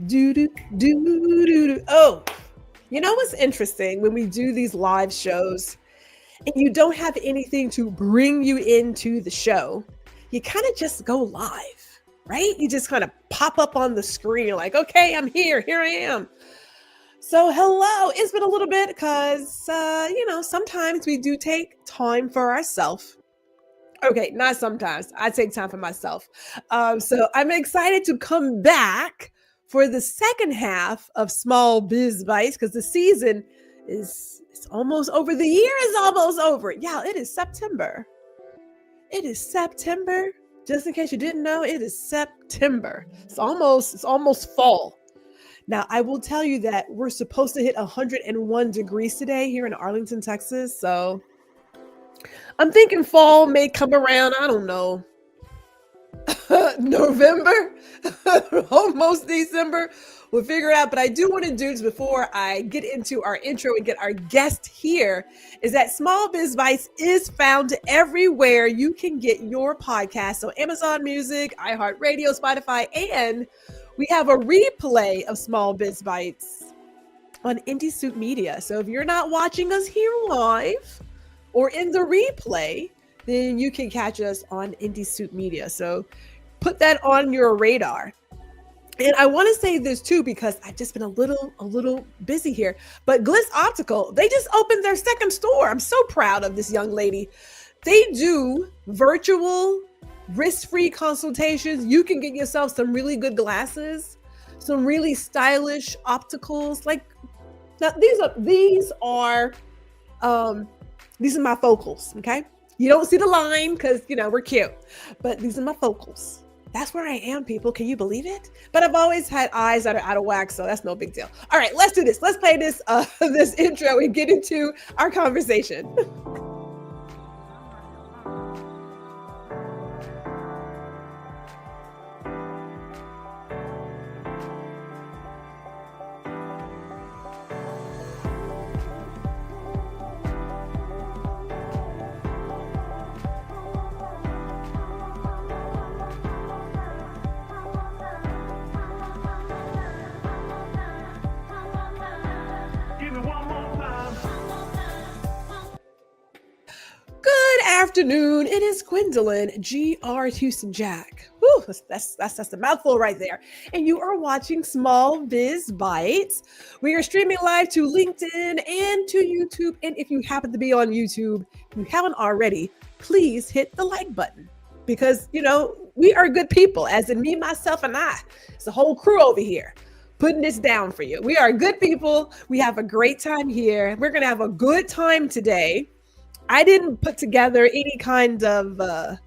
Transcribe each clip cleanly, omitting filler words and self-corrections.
Do do do do do. Oh, you know what's interesting when we do these live shows and you don't have anything to bring you into the show, you kind of just go live, right? You just kind of pop up on the screen like, okay, I'm here. Here I am. So, hello. It's been a little bit because, sometimes we do take time for ourselves. Okay, not sometimes. I take time for myself. So I'm excited to come back for the second half of Small Biz Bites because the season is it's almost over. The year is almost over. Yeah, it is September. It is September. Just in case you didn't know, it is September. It's almost fall. Now, I will tell you that we're supposed to hit 101 degrees today here in Arlington, Texas. So I'm thinking fall may come around. I don't know. November, almost December. We'll figure it out. But I do want to do this before I get into our intro and get our guest here is that Small Biz Bites is found everywhere you can get your podcast. So Amazon Music, iHeartRadio, Spotify, and we have a replay of Small Biz Bites on Indie Soup Media. So if you're not watching us here live or in the replay, then you can catch us on Indie Soup Media. So put that on your radar. And I want to say this too, because I've just been a little busy here, but Gliss Optical, they just opened their second store. I'm so proud of this young lady. They do virtual risk-free consultations. You can get yourself some really good glasses, some really stylish opticals. Like now these are my focals. Okay. You don't see the line because, we're cute, but these are my focals. That's where I am, people. Can you believe it? But I've always had eyes that are out of whack, so that's no big deal. All right, let's do this. Let's play this this intro and get into our conversation. Afternoon. It is Gwendolyn G.R. Houston Jack. Whew, that's a mouthful right there. And you are watching Small Biz Bites. We are streaming live to LinkedIn and to YouTube. And if you happen to be on YouTube, if you haven't already, please hit the like button because, we are good people, as in me, myself, and I. It's a whole crew over here putting this down for you. We are good people. We have a great time here. We're going to have a good time today. I didn't put together any kind of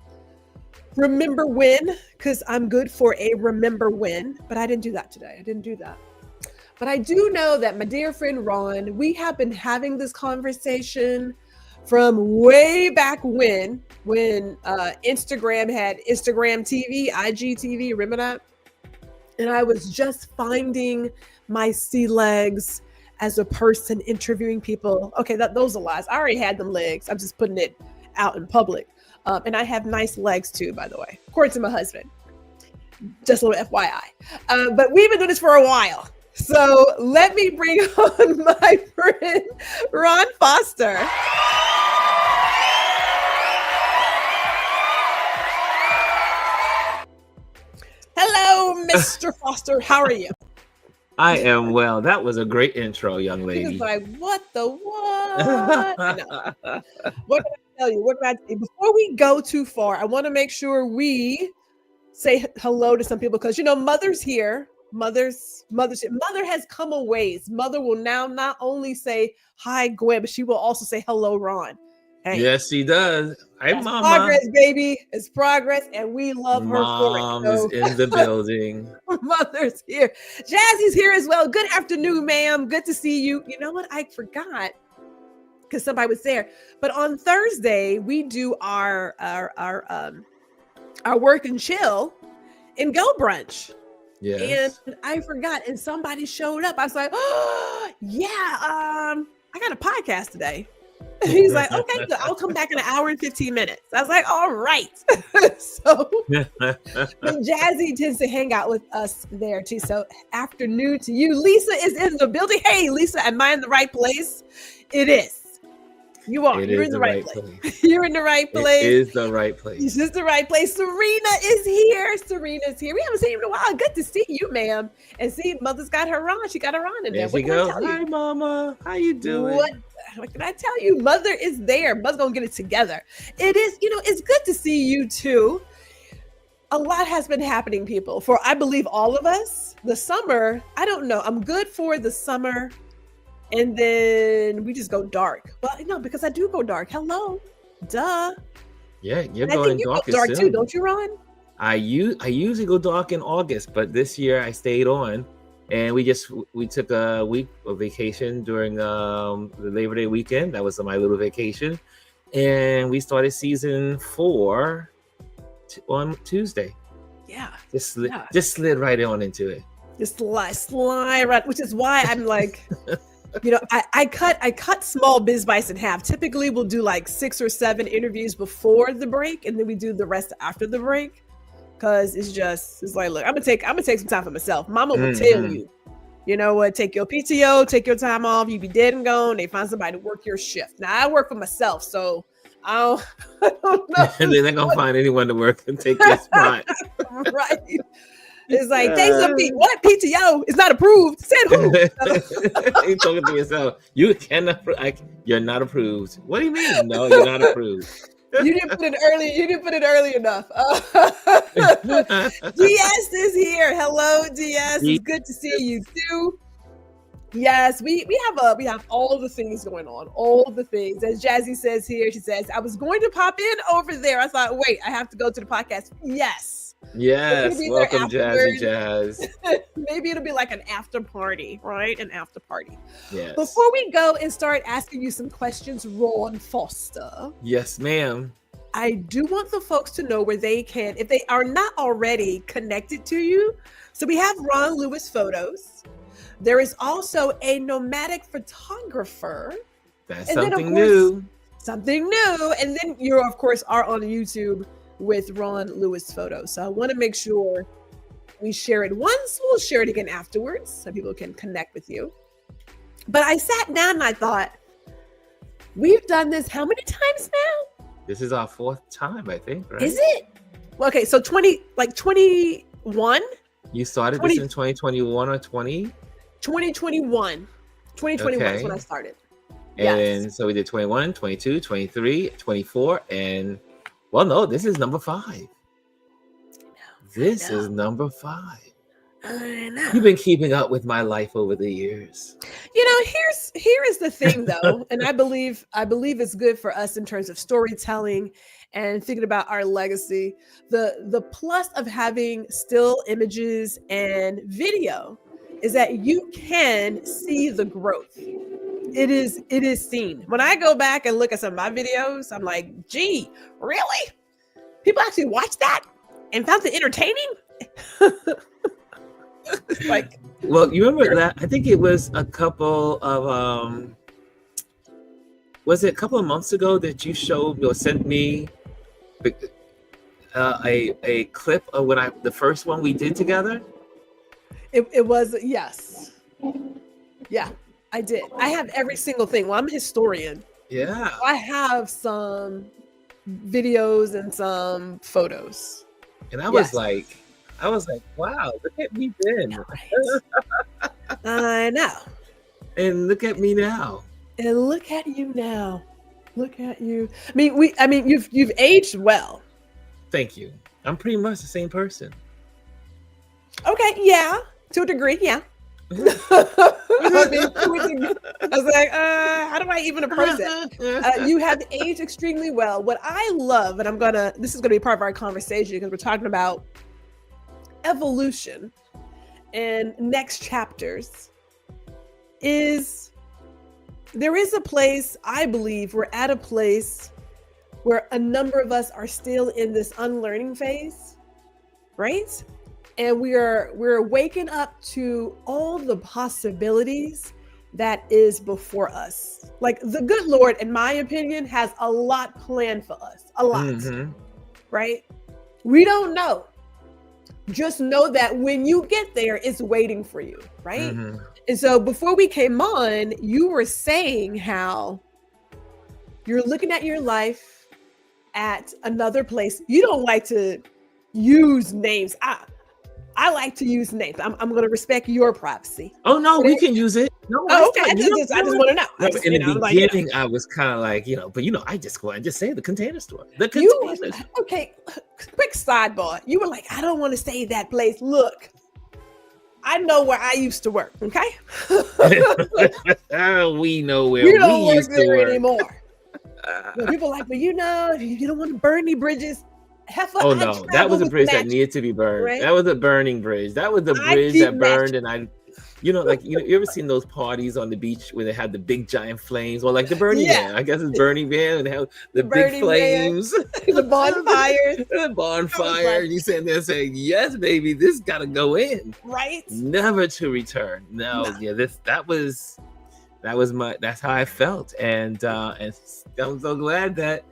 remember when because I'm good for a remember when, but I didn't do that today. I didn't do that. But I do know that my dear friend Ron, we have been having this conversation from way back when Instagram had Instagram TV, IGTV, remember that? And I was just finding my sea legs as a person interviewing people. Okay, those are lies. I already had them legs. I'm just putting it out in public. And I have nice legs too, by the way, according to my husband. Just a little FYI. But we've been doing this for a while. So let me bring on my friend, Ron Foster. Hello, Mr. Foster. How are you? I am well. That was a great intro, young lady. He was like, what the what? What can I tell you? What can I say? Before we go too far, I want to make sure we say hello to some people because, Mother's here. Mother has come a ways. Mother will now not only say, hi, Gwen, but she will also say, hello, Ron. Hey, yes, she does. Hey, Mama. Progress, baby. It's progress, and we love her for it. Mom is in the building. Mother's here. Jazzy's here as well. Good afternoon, ma'am. Good to see you. You know what? I forgot because somebody was there. But on Thursday, we do our work and chill and go brunch. Yes. And I forgot, and somebody showed up. I was like, oh, yeah, I got a podcast today. He's like, okay, good. I'll come back in an hour and 15 minutes. I was like, all right. So and Jazzy tends to hang out with us there too. So afternoon to you. Lisa is in the building. Hey, Lisa, am I in the right place? It is. You are. You're in the right place. You're in the right place. It is the right place. It's just the right place. Serena is here. Serena's here. We haven't seen you in a while. Good to see you, ma'am. And see, Mother's got her on. She got her on in there. There she goes. Hi, Mama. How you doing? What can I tell you? Mother is there. Mother's gonna get it together. It is, it's good to see you too. A lot has been happening, people, for I believe all of us. The summer, I don't know. I'm good for the summer. And then we just go dark. Well, because I do go dark. Hello. Duh. Yeah, you're going dark too, don't you, Ron? I usually go dark in August, but this year I stayed on. And we took a week of vacation during the Labor Day weekend. That was my little vacation. And we started season 4 on Tuesday. Yeah. Just slid right on into it. Just slide right, which is why I'm like, I cut Small Biz Bites in half. Typically we'll do like 6 or 7 interviews before the break, and then we do the rest after the break. Cause it's like, look, I'm gonna take some time for myself. Mama will tell you, you know what, take your PTO, take your time off, you be dead and gone. They find somebody to work your shift. Now I work for myself, so I don't know. And they're not gonna find anyone to work and take your spot. Right. It's like, days of what? PTO is not approved. Said who? You're talking to yourself. You're not approved. What do you mean? No, you're not approved. You didn't put it early enough. DS is here. Hello, DS. It's good to see you too. Yes, we have all the things going on. All the things. As Jazzy says here, she says, I was going to pop in over there. I thought, wait, I have to go to the podcast. Yes. Welcome, Jazzy Jazz. Maybe it'll be like an after party, right? An after party. Yes. Before we go and start asking you some questions, Ron Foster. Yes, ma'am. I do want the folks to know where they can, if they are not already connected to you. So we have RonLouis photos. There is also a nomadic photographer. That's something new. Something new. And then you, of course, are on YouTube with RonLouis photos. So I want to make sure we share it once. We'll share it again afterwards so people can connect with you. But I sat down and I thought, we've done this how many times now? This is our 4th time, I think, right? Is it? Well, okay, so 21? You started this in 2021 or 20? 2021. 2021 is when I started. And so we did 21, 22, 23, 24, and well, no, this is number 5. This is number 5. I know. You've been keeping up with my life over the years. Here is the thing though, and I believe it's good for us in terms of storytelling and thinking about our legacy. The plus of having still images and video is that you can see the growth. It is seen. When I go back and look at some of my videos, I'm like, gee, really? People actually watch that and found it entertaining? Like, well, you remember that? I think it was a couple of months ago that you showed or sent me a clip of the first one we did together? It was, yes. Yeah, I did. I have every single thing. Well, I'm a historian. Yeah. I have some videos and some photos. And I was like, wow, look at me then. Right. I know. And look at me now. And look at you now. Look at you. I mean, you've aged well. Thank you. I'm pretty much the same person. Okay, yeah. To a degree, yeah. I was like, how do I even approach it? You have aged extremely well. What I love, and this is gonna be part of our conversation because we're talking about evolution and next chapters, is there is a place, I believe, we're at a place where a number of us are still in this unlearning phase, right? And we're waking up to all the possibilities that is before us. Like the good Lord, in my opinion, has a lot planned for us. A lot, Mm-hmm. right? We don't know. Just know that when you get there, it's waiting for you, right? Mm-hmm. And so before we came on, you were saying how you're looking at your life at another place. You don't like to use names. I like to use names. I'm going to respect your privacy. Oh no, But we can use it. No, oh, it's okay. fine. You I just want to know. no, I just, in the I'm like, beginning, I was kind of like, but I just go and just say the Container Store. The you Container Store. okay. Quick sidebar. You were like, I don't want to say that place. Look, I know where I used to work. Okay. We know where We we don't work used to there work. anymore. But people are like, but you don't want to burn any bridges. Heifer, Oh I no, that travel was a with bridge that matches, needed to be burned. right? That was a burning bridge. That was the I bridge keep that burned, matches. and like you ever seen those parties on the beach where they had the big giant flames? Well, like the Burning Yeah, Man. I guess it's Burning Man, and they have the big Burning Man, flames, the bonfires, the I was bonfire, like, and you sitting there saying, "Yes, baby, this gotta go in, right? never to return." No, No. yeah, that's how I felt, and I'm so glad that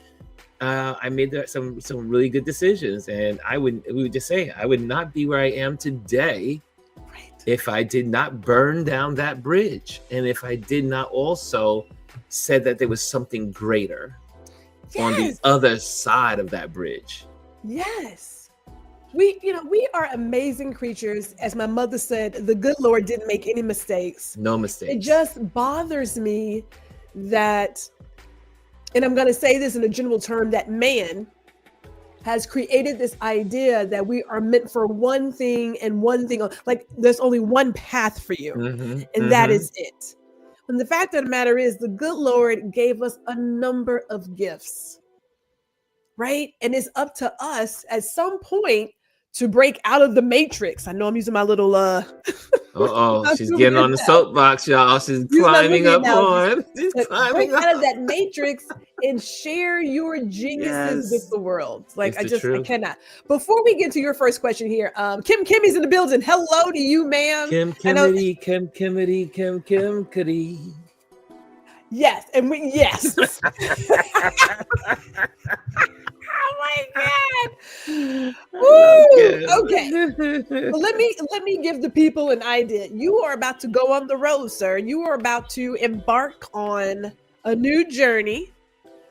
I made some really good decisions, and we would just say I would not be where I am today Right. if I did not burn down that bridge, and if I did not also said that there was something greater on the Yes. other side of that bridge. Yes. We are amazing creatures. As my mother said, the good Lord didn't make any mistakes. No It mistakes. just bothers me that, and I'm going to say this in a general term, that man has created this idea that we are meant for one thing and one thing. Like there's only one path for you, and that is it. And the fact of the matter is, the good Lord gave us a number of gifts, right? And it's up to us at some point to break out of the matrix. I know I'm using my little She's getting on the soapbox, y'all. She's use my climbing movie up analogies. on. She's But break climbing out of up. that matrix and share your geniuses with Yes, the world. Like it's the I truth. cannot. Before we get to your first question here, Kimmy's in the building. Hello to you, ma'am. I know. Kim Kitty. Yes, and yes. Oh my God. Woo! Okay. Well, let me give the people an idea. You are about to go on the road, sir. You are about to embark on a new journey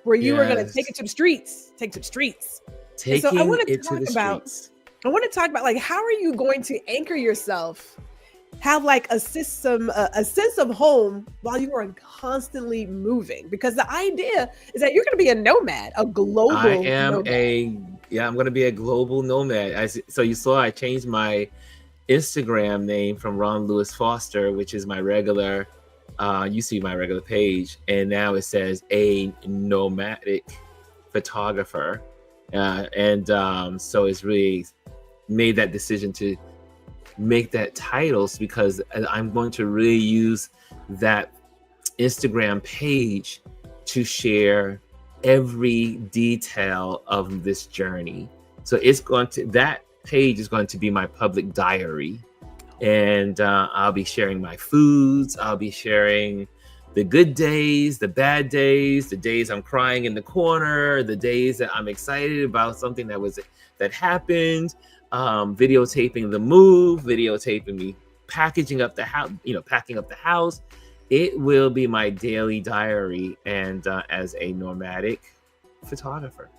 where you are going to take it to the streets. Take it to the streets. And so I Taking want to it to talk the about streets. like how are you going to anchor yourself, have like a system, a sense of home while you are constantly moving, because the idea is that you're going to be a nomad, a global nomad. I'm going to be a global nomad. So you saw I changed my Instagram name from RonLouis Foster, which is my regular, used to be my regular page, and now it says a nomadic photographer, so it's really made that decision to make that titles because I'm going to really use that Instagram page to share every detail of this journey. So that page is going to be my public diary, and I'll be sharing my foods. I'll be sharing the good days, the bad days, the days I'm crying in the corner, the days that I'm excited about something that happened, videotaping the move, videotaping me packaging up the house, packing up the house. It will be my daily diary, and as a nomadic photographer.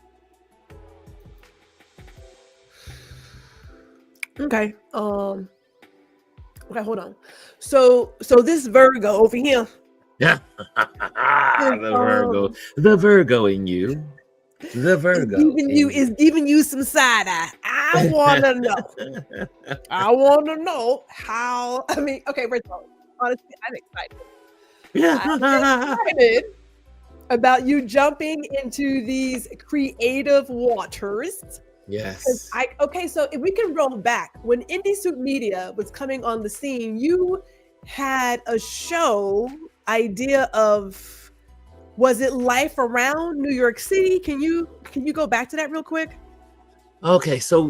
Okay. Okay, hold on. So this Virgo over here. Yeah. The Virgo in you. The Virgo is giving you some side eye. I want to know. I want to know how. I mean, okay, first of all, honestly, I'm excited. Yeah. I'm excited about you jumping into these creative waters. Yes. So if we can roll back, when Indie Suit Media was coming on the scene, you had a show idea of, was it life around New York City? Can you go back to that real quick? Okay, so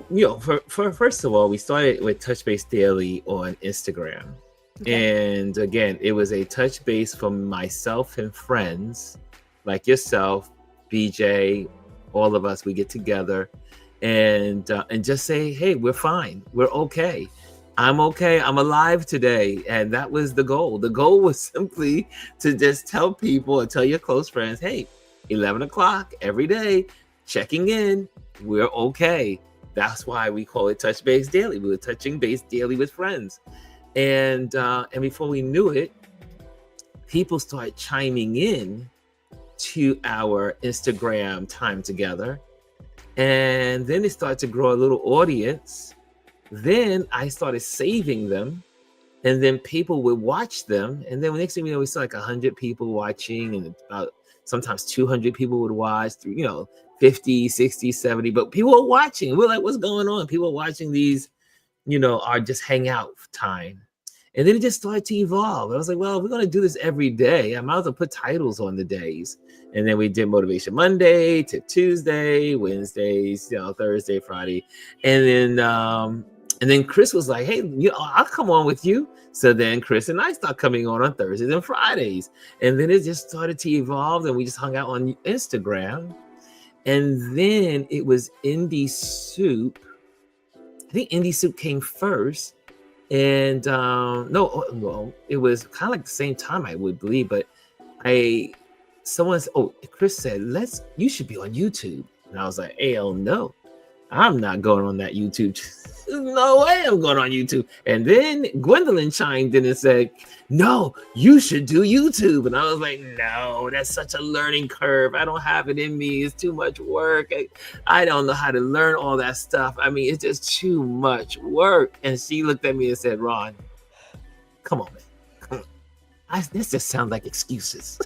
for first of all, we started with Touch Base Daily on Instagram, Okay. And again, it was a touch base from myself and friends like yourself, BJ, all of us. We get together and just say, hey, we're fine. We're okay. I'm okay. I'm alive today. And that was the goal. The goal was simply to just tell people or tell your close friends, hey, 11 o'clock every day, checking in. We're okay. That's why we call it Touch Base Daily. We were touching base daily with friends. And before we knew it, people started chiming in to our Instagram time together. And then it started to grow a little audience. Then I started saving them. And then people would watch them. And then the next thing we know, we saw like 100 people watching, and about sometimes 200 people would watch through, 50, 60, 70. But people were watching. We're like, what's going on? People are watching these, our just hangout time. And then it just started to evolve. I was like, well, if we're going to do this every day, I might as well put titles on the days. And then we did Motivation Monday, Tip Tuesday, Wednesdays, Thursday, Friday. And then Chris was like, hey, I'll come on with you. So then Chris and I start coming on Thursdays and Fridays. And then it just started to evolve, and we just hung out on Instagram. And then it was Indie Soup. I think Indie Soup came first. And it was kind of like the same time, I would believe, but Chris said, you should be on YouTube. And I was like, hell no, I'm not going on that YouTube. No way I'm going on YouTube. And then Gwendolyn chimed in and said, no, you should do YouTube. And I was like, no, that's such a learning curve. I don't have it in me. It's too much work. I don't know how to learn all that stuff. I mean, it's just too much work. And she looked at me and said, Ron, come on, man. Come on. This just sounds like excuses.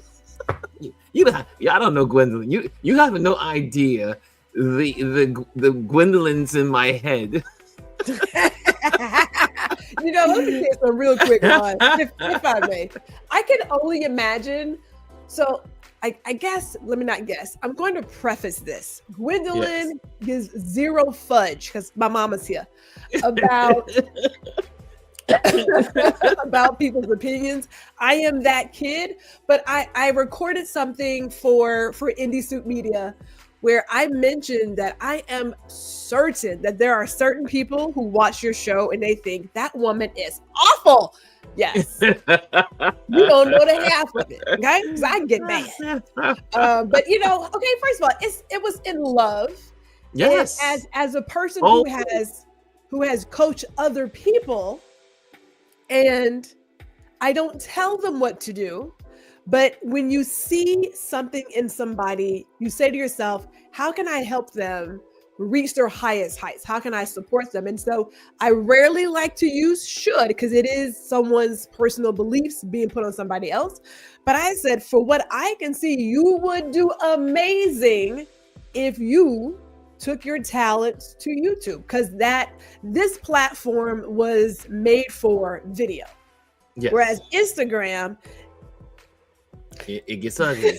I don't know, Gwendolyn. You have no idea the Gwendolyn's in my head. Let me say some real quick, Ron, if I may. I can only imagine. So I guess, let me not guess. I'm going to preface this. Gwendolyn gives zero fudge, because my mama's here, about about people's opinions. I am that kid, but I recorded something for Indie Soup Media where I mentioned that I am certain that there are certain people who watch your show and they think that woman is awful. Yes. You don't know the half of it, okay? Because I get mad. But okay, first of all, it was in love. Yes. And as a person who has coached other people, and I don't tell them what to do, but when you see something in somebody, you say to yourself, how can I help them reach their highest heights? How can I support them? And so I rarely like to use should, because it is someone's personal beliefs being put on somebody else. But I said, for what I can see, you would do amazing if you took your talents to YouTube, because this platform was made for video. Yes. Whereas Instagram, it gets ugly.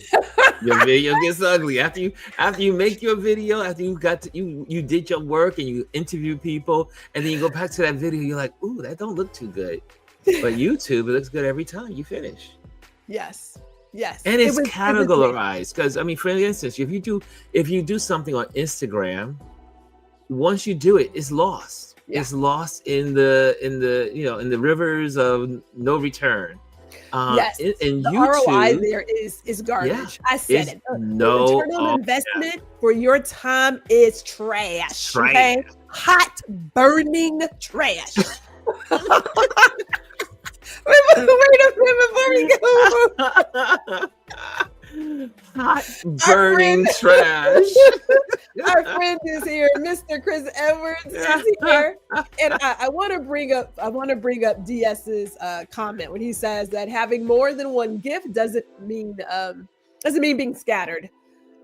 Your video gets ugly after you make your video, after you did your work and you interview people, and then you go back to that video, you're like, ooh, that don't look too good. But YouTube, it looks good every time you finish. Yes. And it's categorized, because I mean, for instance, if you do something on Instagram, once you do it, it's lost. Yeah. It's lost in the rivers of no return. Yes, and the YouTube, ROI there is garbage. Yeah, I said it. No the return on investment for your time is trash. Okay, hot burning trash. Wait a minute before we go. Hot burning trash. Our friend is here, Mr. Chris Edwards is here, and I want to bring up DS's comment when he says that having more than one gift doesn't mean being scattered,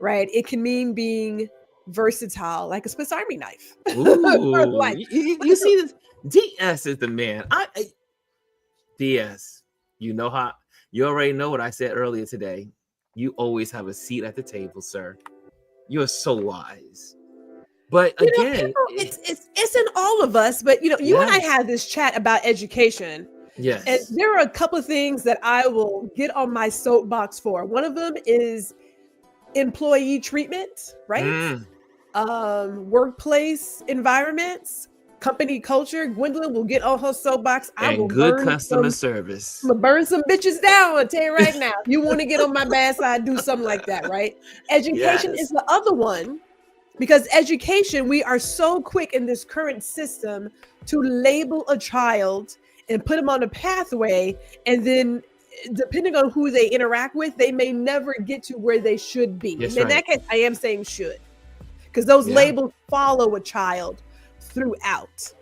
right? It can mean being versatile, like a Swiss Army knife. Ooh, you see this? DS is the man. DS, you already know what I said earlier today. You always have a seat at the table, sir. You're so wise. But again, it's in all of us. But you and I had this chat about education, And Yes. there are a couple of things that I will get on my soapbox for. One of them is employee treatment, right? Mm. Workplace environments, company culture. Gwendolyn will get on her soapbox. And good customer service. I'm gonna burn some bitches down. I'll tell you right now. If you want to get on my bad side, do something like that, right? Education is Yes. the other one, because education, we are so quick in this current system to label a child and put them on a pathway, and then depending on who they interact with, they may never get to where they should be. That's And in right. that case, I am saying should, because those Yeah. labels follow a child throughout.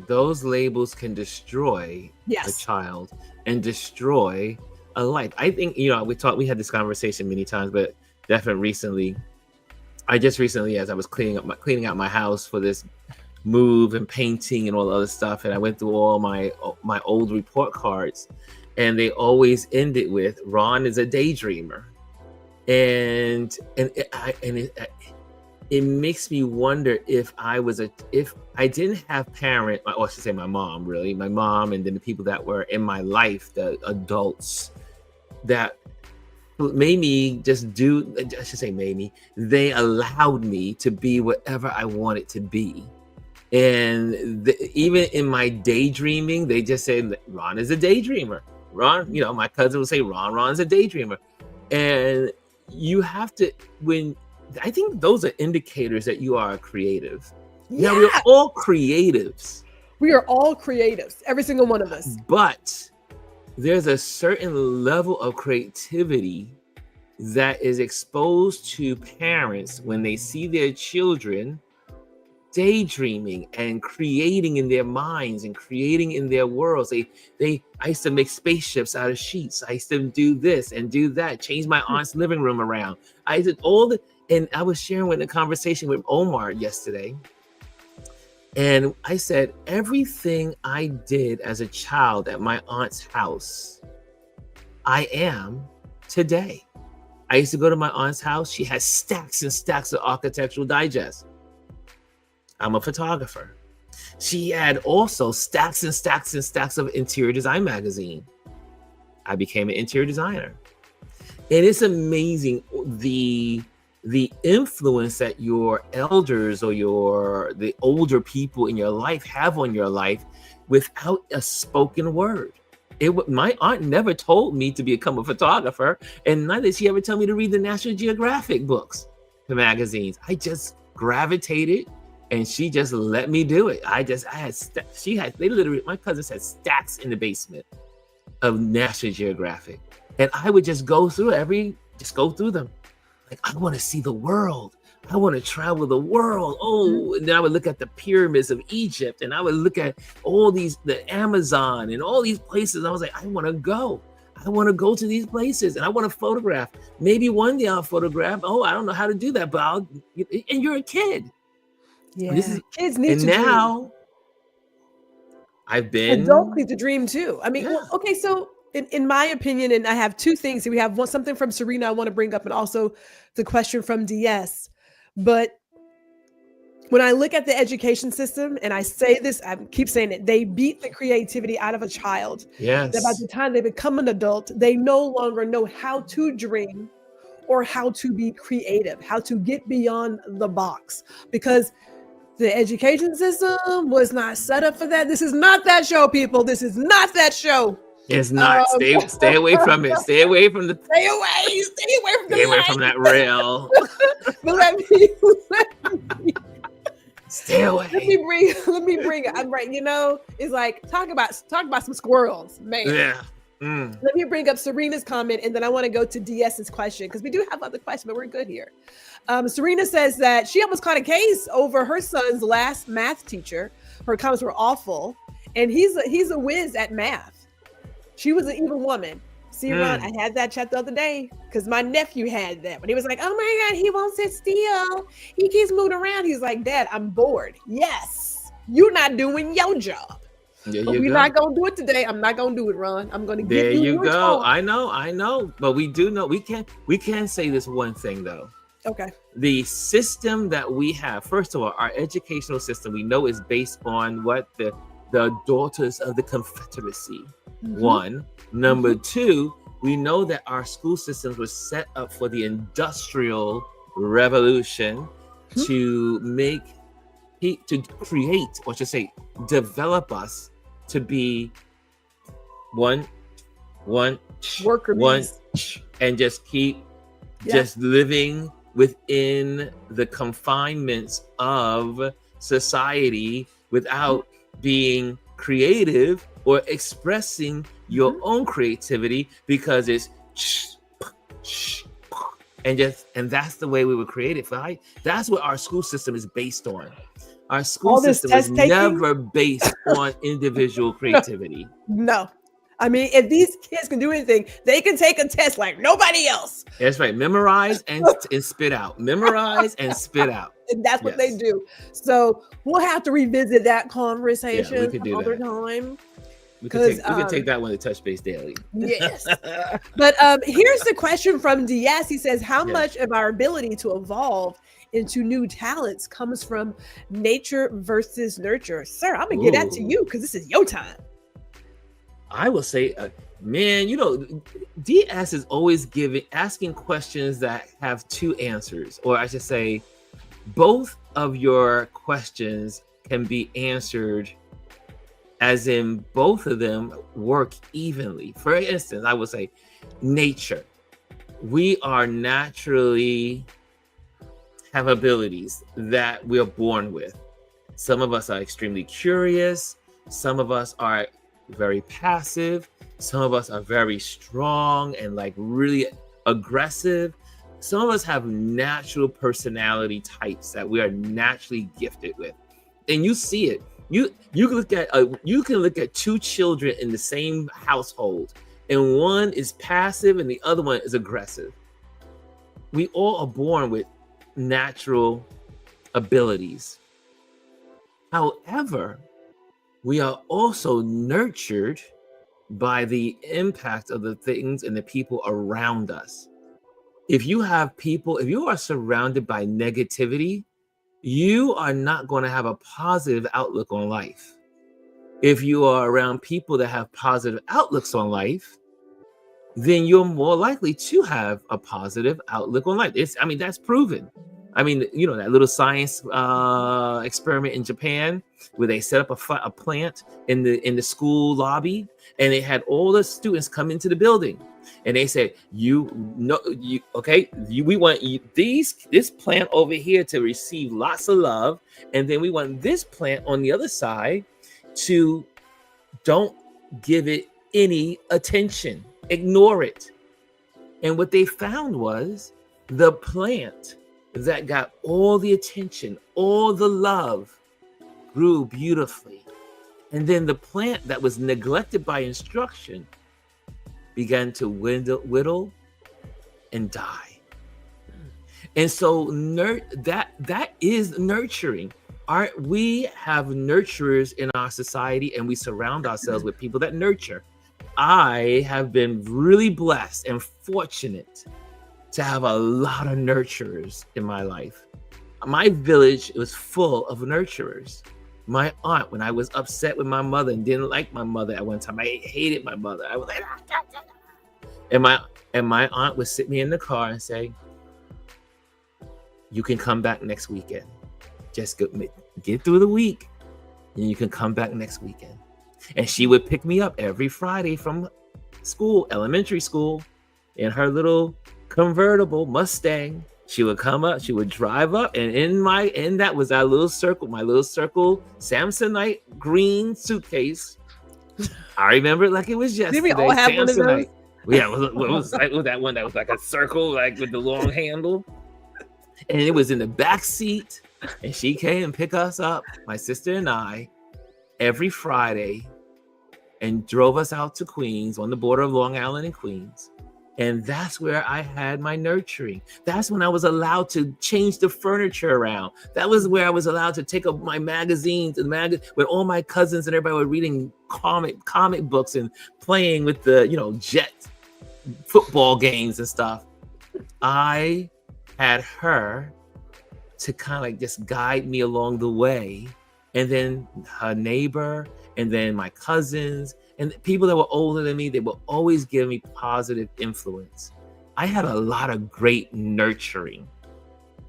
Those labels can destroy a Yes. child and destroy a life. I think, we had this conversation many times, but definitely recently, as I was cleaning out my house for this move and painting and all the other stuff, and I went through all my old report cards, and they always ended with Ron is a daydreamer. And it makes me wonder if I didn't have or I should say my mom, really, my mom, and then the people that were in my life, the adults that made me just do, I should say made me, they allowed me to be whatever I wanted to be. And even in my daydreaming, they just said, Ron is a daydreamer. Ron, my cousin would say, Ron's a daydreamer. And you have to, I think those are indicators that you are a creative. Yeah. Now, we're all creatives. We are all creatives, every single one of us. But there's a certain level of creativity that is exposed to parents when they see their children daydreaming and creating in their minds and creating in their worlds. I used to make spaceships out of sheets. I used to do this and do that, change my aunt's living room around. I did and I was sharing with a conversation with Omar yesterday. And I said, everything I did as a child at my aunt's house, I am today. I used to go to my aunt's house. She has stacks and stacks of Architectural Digest. I'm a photographer. She had also stacks and stacks and stacks of Interior Design magazine. I became an interior designer. And it's amazing the influence that your elders or the older people in your life have on your life without a spoken word. My aunt never told me to become a photographer, and neither did she ever tell me to read the National Geographic books, the magazines. I just gravitated, and she just let me do it. my cousins had stacks in the basement of National Geographic, and I would just go through them. Like, I want to see the world. I want to travel the world. Oh, and then I would look at the pyramids of Egypt, and I would look at the Amazon and all these places. I was like, I want to go. I want to go to these places, and I want to photograph. Maybe one day I'll photograph. Oh, I don't know how to do that, but and you're a kid. Yeah, kids need to dream. Now I've been adults need to dream too. I mean, Yeah. well, okay, so in my opinion, and I have two things. We have something from Serena I want to bring up, and also the question from DS. But when I look at the education system, and I say this, I keep saying it, they beat the creativity out of a child. Yes. That by the time they become an adult, they no longer know how to dream or how to be creative, how to get beyond the box, because the education system was not set up for that. This is not that show, people. This is not that show. It's not. Stay away from it. Stay away from Stay away from that rail. But let me Stay away. let me bring it. I'm right. It's like talk about some squirrels, man. Yeah. Let me bring up Serena's comment, and then I want to go to DS's question, because we do have other questions, but we're good here. Serena says that she almost caught a case over her son's last math teacher. Her comments were awful, and he's a whiz at math. She was an evil woman. See, Ron, I had that chat the other day because my nephew had that. But he was like, oh my God, he won't sit still. He keeps moving around. He's like, Dad, I'm bored. Yes, you're not doing your job. But we're not going to do it today. I'm not going to do it, Ron. I'm going to give you your go. job. I know. But we do know, we can say this one thing though. Okay. The system that we have, first of all, our educational system, we know is based on what the the daughters of the Confederacy. Mhm. One. Number Mhm. two, we know that our school systems were set up for the Industrial Revolution Mhm. to to create, or to say, develop us to be one, Worker one, bees. and just keep Yeah. just living within the confinements of society without being creative or expressing your Mhm. own creativity, because it's and that's the way we were created, right? That's what our school system is based on. Our school All this system is test taking? never based on individual creativity. No. I mean, if these kids can do anything, they can take a test like nobody else. That's right. Memorize and spit out. Memorize and spit out. And that's what they Yes. do. So we'll have to revisit that Yeah, conversation we could do another that. time. We could 'Cause, take that one to Touch Base Daily. yes. But here's the question from Diaz. He says, how Yeah. much of our ability to evolve into new talents comes from nature versus nurture? Sir, I'm gonna get that to Ooh. you because this is your time. I will say, man, you know, DS is always asking questions that have two answers, or I should say, both of your questions can be answered, as in both of them work evenly. For instance, I would say nature. We are naturally have abilities that we're born with. Some of us are extremely curious. Some of us are very passive. Some of us are very strong and like really aggressive. Some of us have natural personality types that we are naturally gifted with, and you see it. You can look at two children in the same household, and one is passive and the other one is aggressive. We all are born with natural abilities. However, we are also nurtured by the impact of the things and the people around us. If you are surrounded by negativity, you are not going to have a positive outlook on life. If you are around people that have positive outlooks on life, then you're more likely to have a positive outlook on life. That's proven. I mean, you know, that little science experiment in Japan where they set up a plant in the school lobby, and they had all the students come into the building, and they said, we want this plant over here to receive lots of love, and then we want this plant on the other side to don't give it any attention, ignore it. And what they found was the plant that got all the attention, all the love, grew beautifully. And then the plant that was neglected by instruction began to whittle and die. And so that is nurturing. We have nurturers in our society, and we surround ourselves with people that nurture. I have been really blessed and fortunate to have a lot of nurturers in my life. My village was full of nurturers. My aunt, when I was upset with my mother and didn't like my mother at one time, I hated my mother. I was like, and my aunt would sit me in the car and say, "You can come back next weekend. Just get through the week, and you can come back next weekend." And she would pick me up every Friday from school, elementary school, in her little convertible Mustang. She would come up, she would drive up, and in that was my little circle Samsonite green suitcase. I remember it like it was yesterday. Did we all have one of those? Yeah, it was like that one that was like a circle, like with the long handle. And it was in the back seat. And she came and picked us up, my sister and I, every Friday, and drove us out to Queens, on the border of Long Island and Queens. And that's where I had my nurturing. That's when I was allowed to change the furniture around. That was where I was allowed to take up my magazines and when all my cousins and everybody were reading comic books and playing with the, jet football games and stuff. I had her to kind of like just guide me along the way. And then her neighbor and then my cousins and people that were older than me, they will always give me positive influence. I had a lot of great nurturing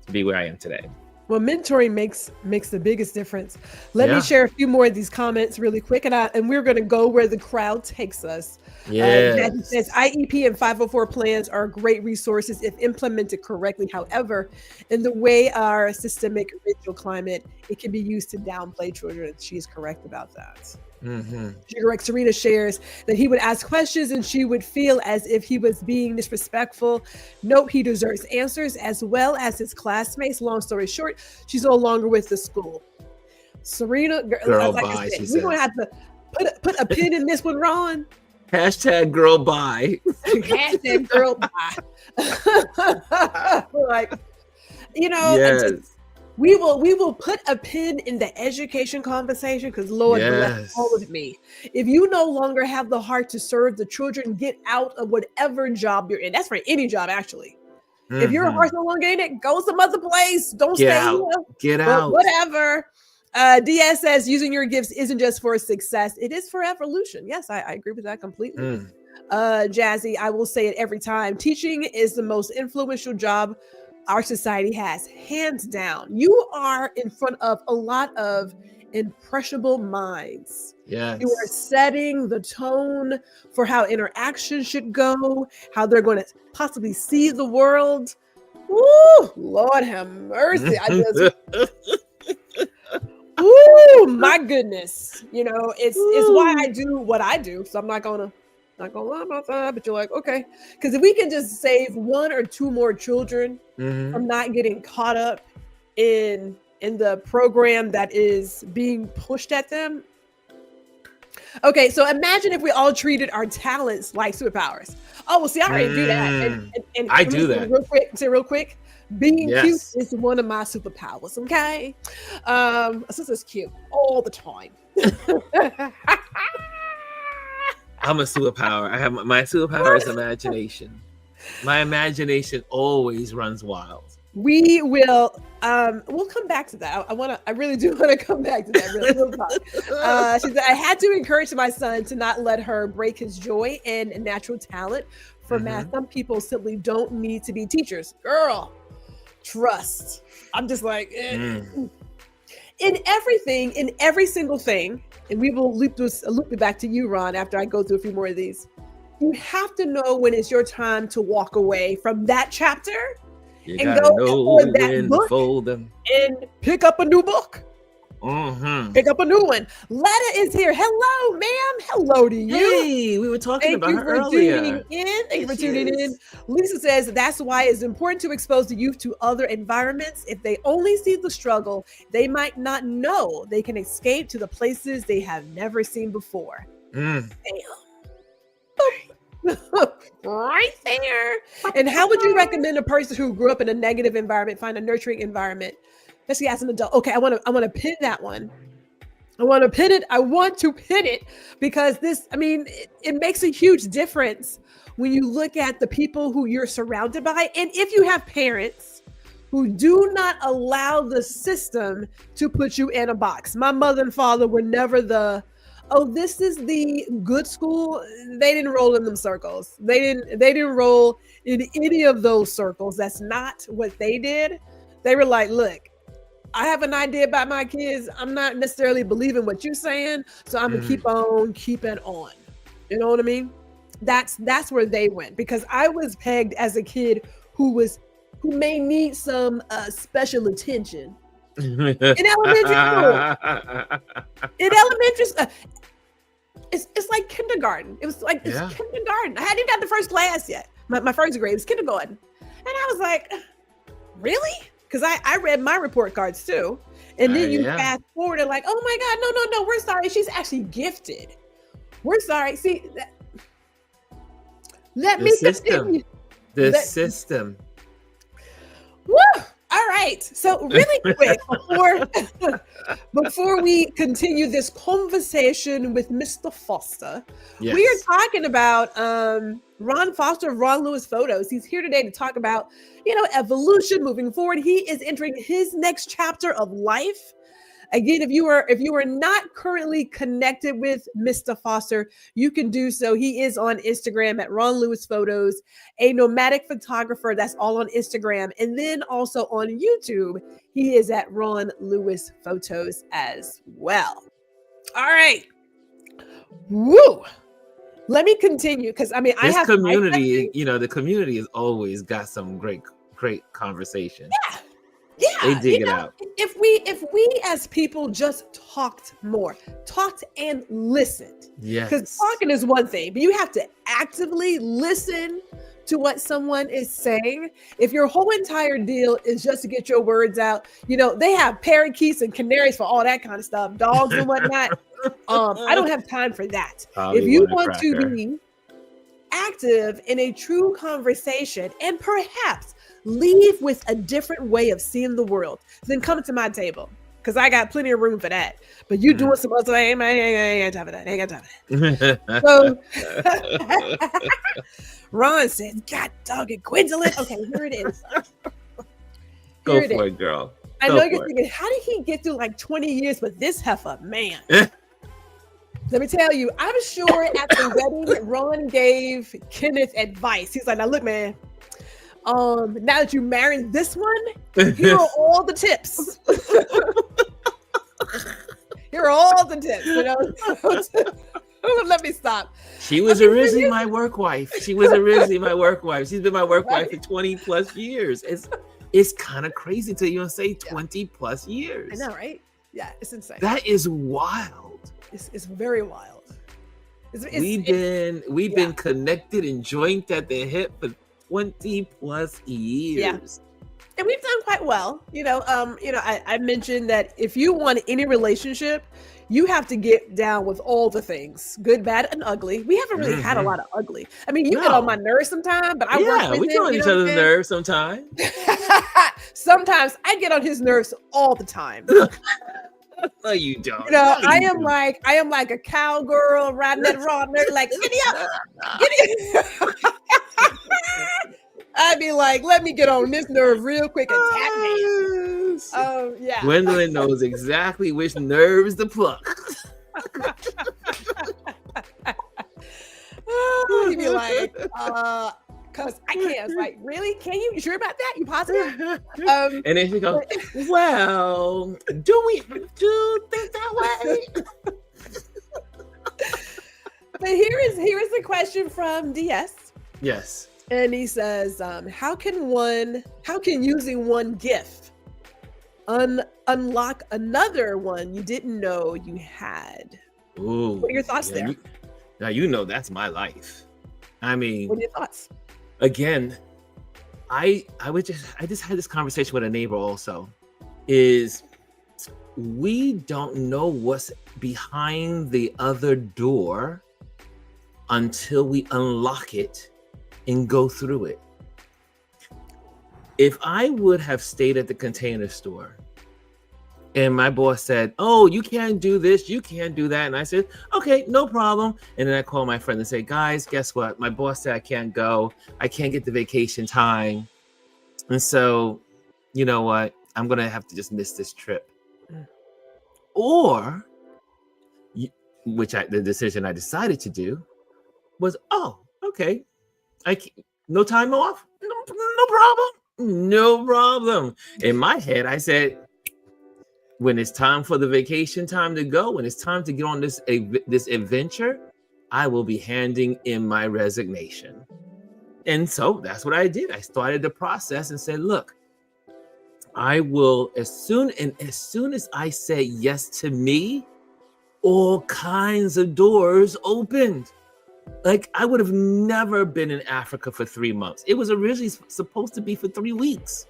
to be where I am today. Well, mentoring makes the biggest difference. Let me share a few more of these comments really quick, and we're going to go where the crowd takes us. Jackie says IEP and 504 plans are great resources if implemented correctly. However, in the way our systemic racial climate, it can be used to downplay children. She is correct about that. She correct. Serena shares that he would ask questions and she would feel as if he was being disrespectful. Note he deserves answers as well as his classmates. Long story short, she's no longer with the school. Serena, girl like bye. I said, We're gonna have to put a pin in this one, Ron. Hashtag girl bye. Hashtag girl bye. Like, yes. We will put a pin in the education conversation because Lord bless all of me. If you no longer have the heart to serve the children, get out of whatever job you're in. That's for any job, actually. If your heart's no longer in it, go some other place. Don't stay here. Get out. Whatever. Diaz says using your gifts isn't just for success. It is for evolution. Yes, I agree with that completely. Jazzy, I will say it every time. Teaching is the most influential job our society has, hands down. You are in front of a lot of impressionable minds. Yes. You are setting the tone for how interaction should go, how they're going to possibly see the world. Ooh, Lord have mercy. Ooh, my goodness. It's why I do what I do. So I'm not gonna lie about that, but you're like, okay. Because if we can just save one or two more children from not getting caught up in the program that is being pushed at them. Okay, so imagine if we all treated our talents like superpowers. Oh, well, see, I already do that. And I do that. Real quick. Being cute is one of my superpowers, okay? Sister's cute all the time. I'm a superpower. My superpower is imagination. My imagination always runs wild. We will we'll come back to that. I really do want to come back to that real talk. She said, I had to encourage my son to not let her break his joy and natural talent for math. Some people simply don't need to be teachers. Girl, trust. I'm just like in everything, in every single thing, and we will loop it back to you, Ron, after I go through a few more of these. You have to know when it's your time to walk away from that chapter and go toward that book and pick up a new book. Pick up a new one. Letta is here. Hello, ma'am. Hello to you. Hey, we were talking about her earlier. Thank you for tuning in. Lisa says that's why it's important to expose the youth to other environments. If they only see the struggle, they might not know they can escape to the places they have never seen before. Damn. Right there. And how would you recommend a person who grew up in a negative environment find a nurturing environment? Especially as an adult. Okay, I want to pin that one. I want to pin it because it makes a huge difference when you look at the people who you're surrounded by. And if you have parents who do not allow the system to put you in a box. My mother and father were never this is the good school. They didn't roll in them circles. They didn't roll in any of those circles. That's not what they did. They were like, look, I have an idea about my kids. I'm not necessarily believing what you're saying, so I'm gonna keep on keeping on. You know what I mean? That's where they went, because I was pegged as a kid who may need some special attention in elementary school. It's like kindergarten. It was like kindergarten. I hadn't even got the first class yet. My first grade was kindergarten, and I was like, really? Because I read my report cards too. And then you fast forward and like, oh my God, no, we're sorry. She's actually gifted. We're sorry. See, let me continue. The system. Woo! All right. So really quick, before we continue this conversation with Mr. Foster, we are talking about Ron Foster of RonLouis Photos. He's here today to talk about, evolution moving forward. He is entering his next chapter of life. Again, if you are not currently connected with Mr. Foster, you can do so. He is on Instagram at RonLouis Photos, a nomadic photographer. That's all on Instagram. And then also on YouTube, he is at RonLouis Photos as well. All right. Woo. Let me continue because I mean, This I have community, the community has always got some great conversation. Yeah, They dig it out. If we as people just talked and listened. Yes. Because talking is one thing, but you have to actively listen to what someone is saying. If your whole entire deal is just to get your words out, they have parakeets and canaries for all that kind of stuff, dogs and whatnot. I don't have time for that. If you want to be active in a true conversation and perhaps leave with a different way of seeing the world, then come to my table because I got plenty of room for that. But you doing some other thing, I ain't got time for that. Ain't got time for that. So Ron said, God dog it, Gwendolyn. Okay, here it is. Go for it, girl. I know you're thinking, how did he get through like 20 years with this heifer, man? Let me tell you, I'm sure at the wedding, Ron gave Kenneth advice. He's like, now look, man, now that you married this one, here are all the tips. Here are all the tips, Let me stop. She was originally my work wife. She's been my work wife for 20 plus years. It's kind of crazy to even say 20 plus years. I know, right? Yeah, it's insane. That is wild. It's very wild. We've been connected and joined at the hip for 20 plus years. Yeah. And we've done quite well. I mentioned that if you want any relationship, you have to get down with all the things, good, bad, and ugly. We haven't really had a lot of ugly. I mean, you get on my nerves sometimes, but I work with we get on each other's nerves sometimes. Sometimes I get on his nerves all the time. No, you don't. I am like a cowgirl riding that raw nerve, like, giddy up. I'd be like, let me get on this nerve real quick and tap me. Oh, yeah. Gwendolyn knows exactly which nerves to pluck. He'd be like, because I can't. It's like, really? Can you? You sure about that? You positive? And then she goes, well, do we do think that way? But here is a question from DS. Yes. And he says, how can using one gift unlock another one you didn't know you had? Ooh. What are your thoughts there? Now that's my life. I mean, what are your thoughts? Again, I just had this conversation with a neighbor also, is we don't know what's behind the other door until we unlock it and go through it. If I would have stayed at the Container Store and my boss said, oh, you can't do this, you can't do that. And I said, okay, no problem. And then I call my friend and say, guys, guess what? My boss said I can't go. I can't get the vacation time. And so, you know what? I'm going to have to just miss this trip. Or, the decision I decided to do was, oh, okay. No time off? No problem. No problem. In my head, I said, when it's time for the vacation time to go, when it's time to get on this adventure, I will be handing in my resignation. And so that's what I did. I started the process and said, look, I will, as soon as I say yes to me, all kinds of doors opened. Like, I would have never been in Africa for 3 months. It was originally supposed to be for 3 weeks.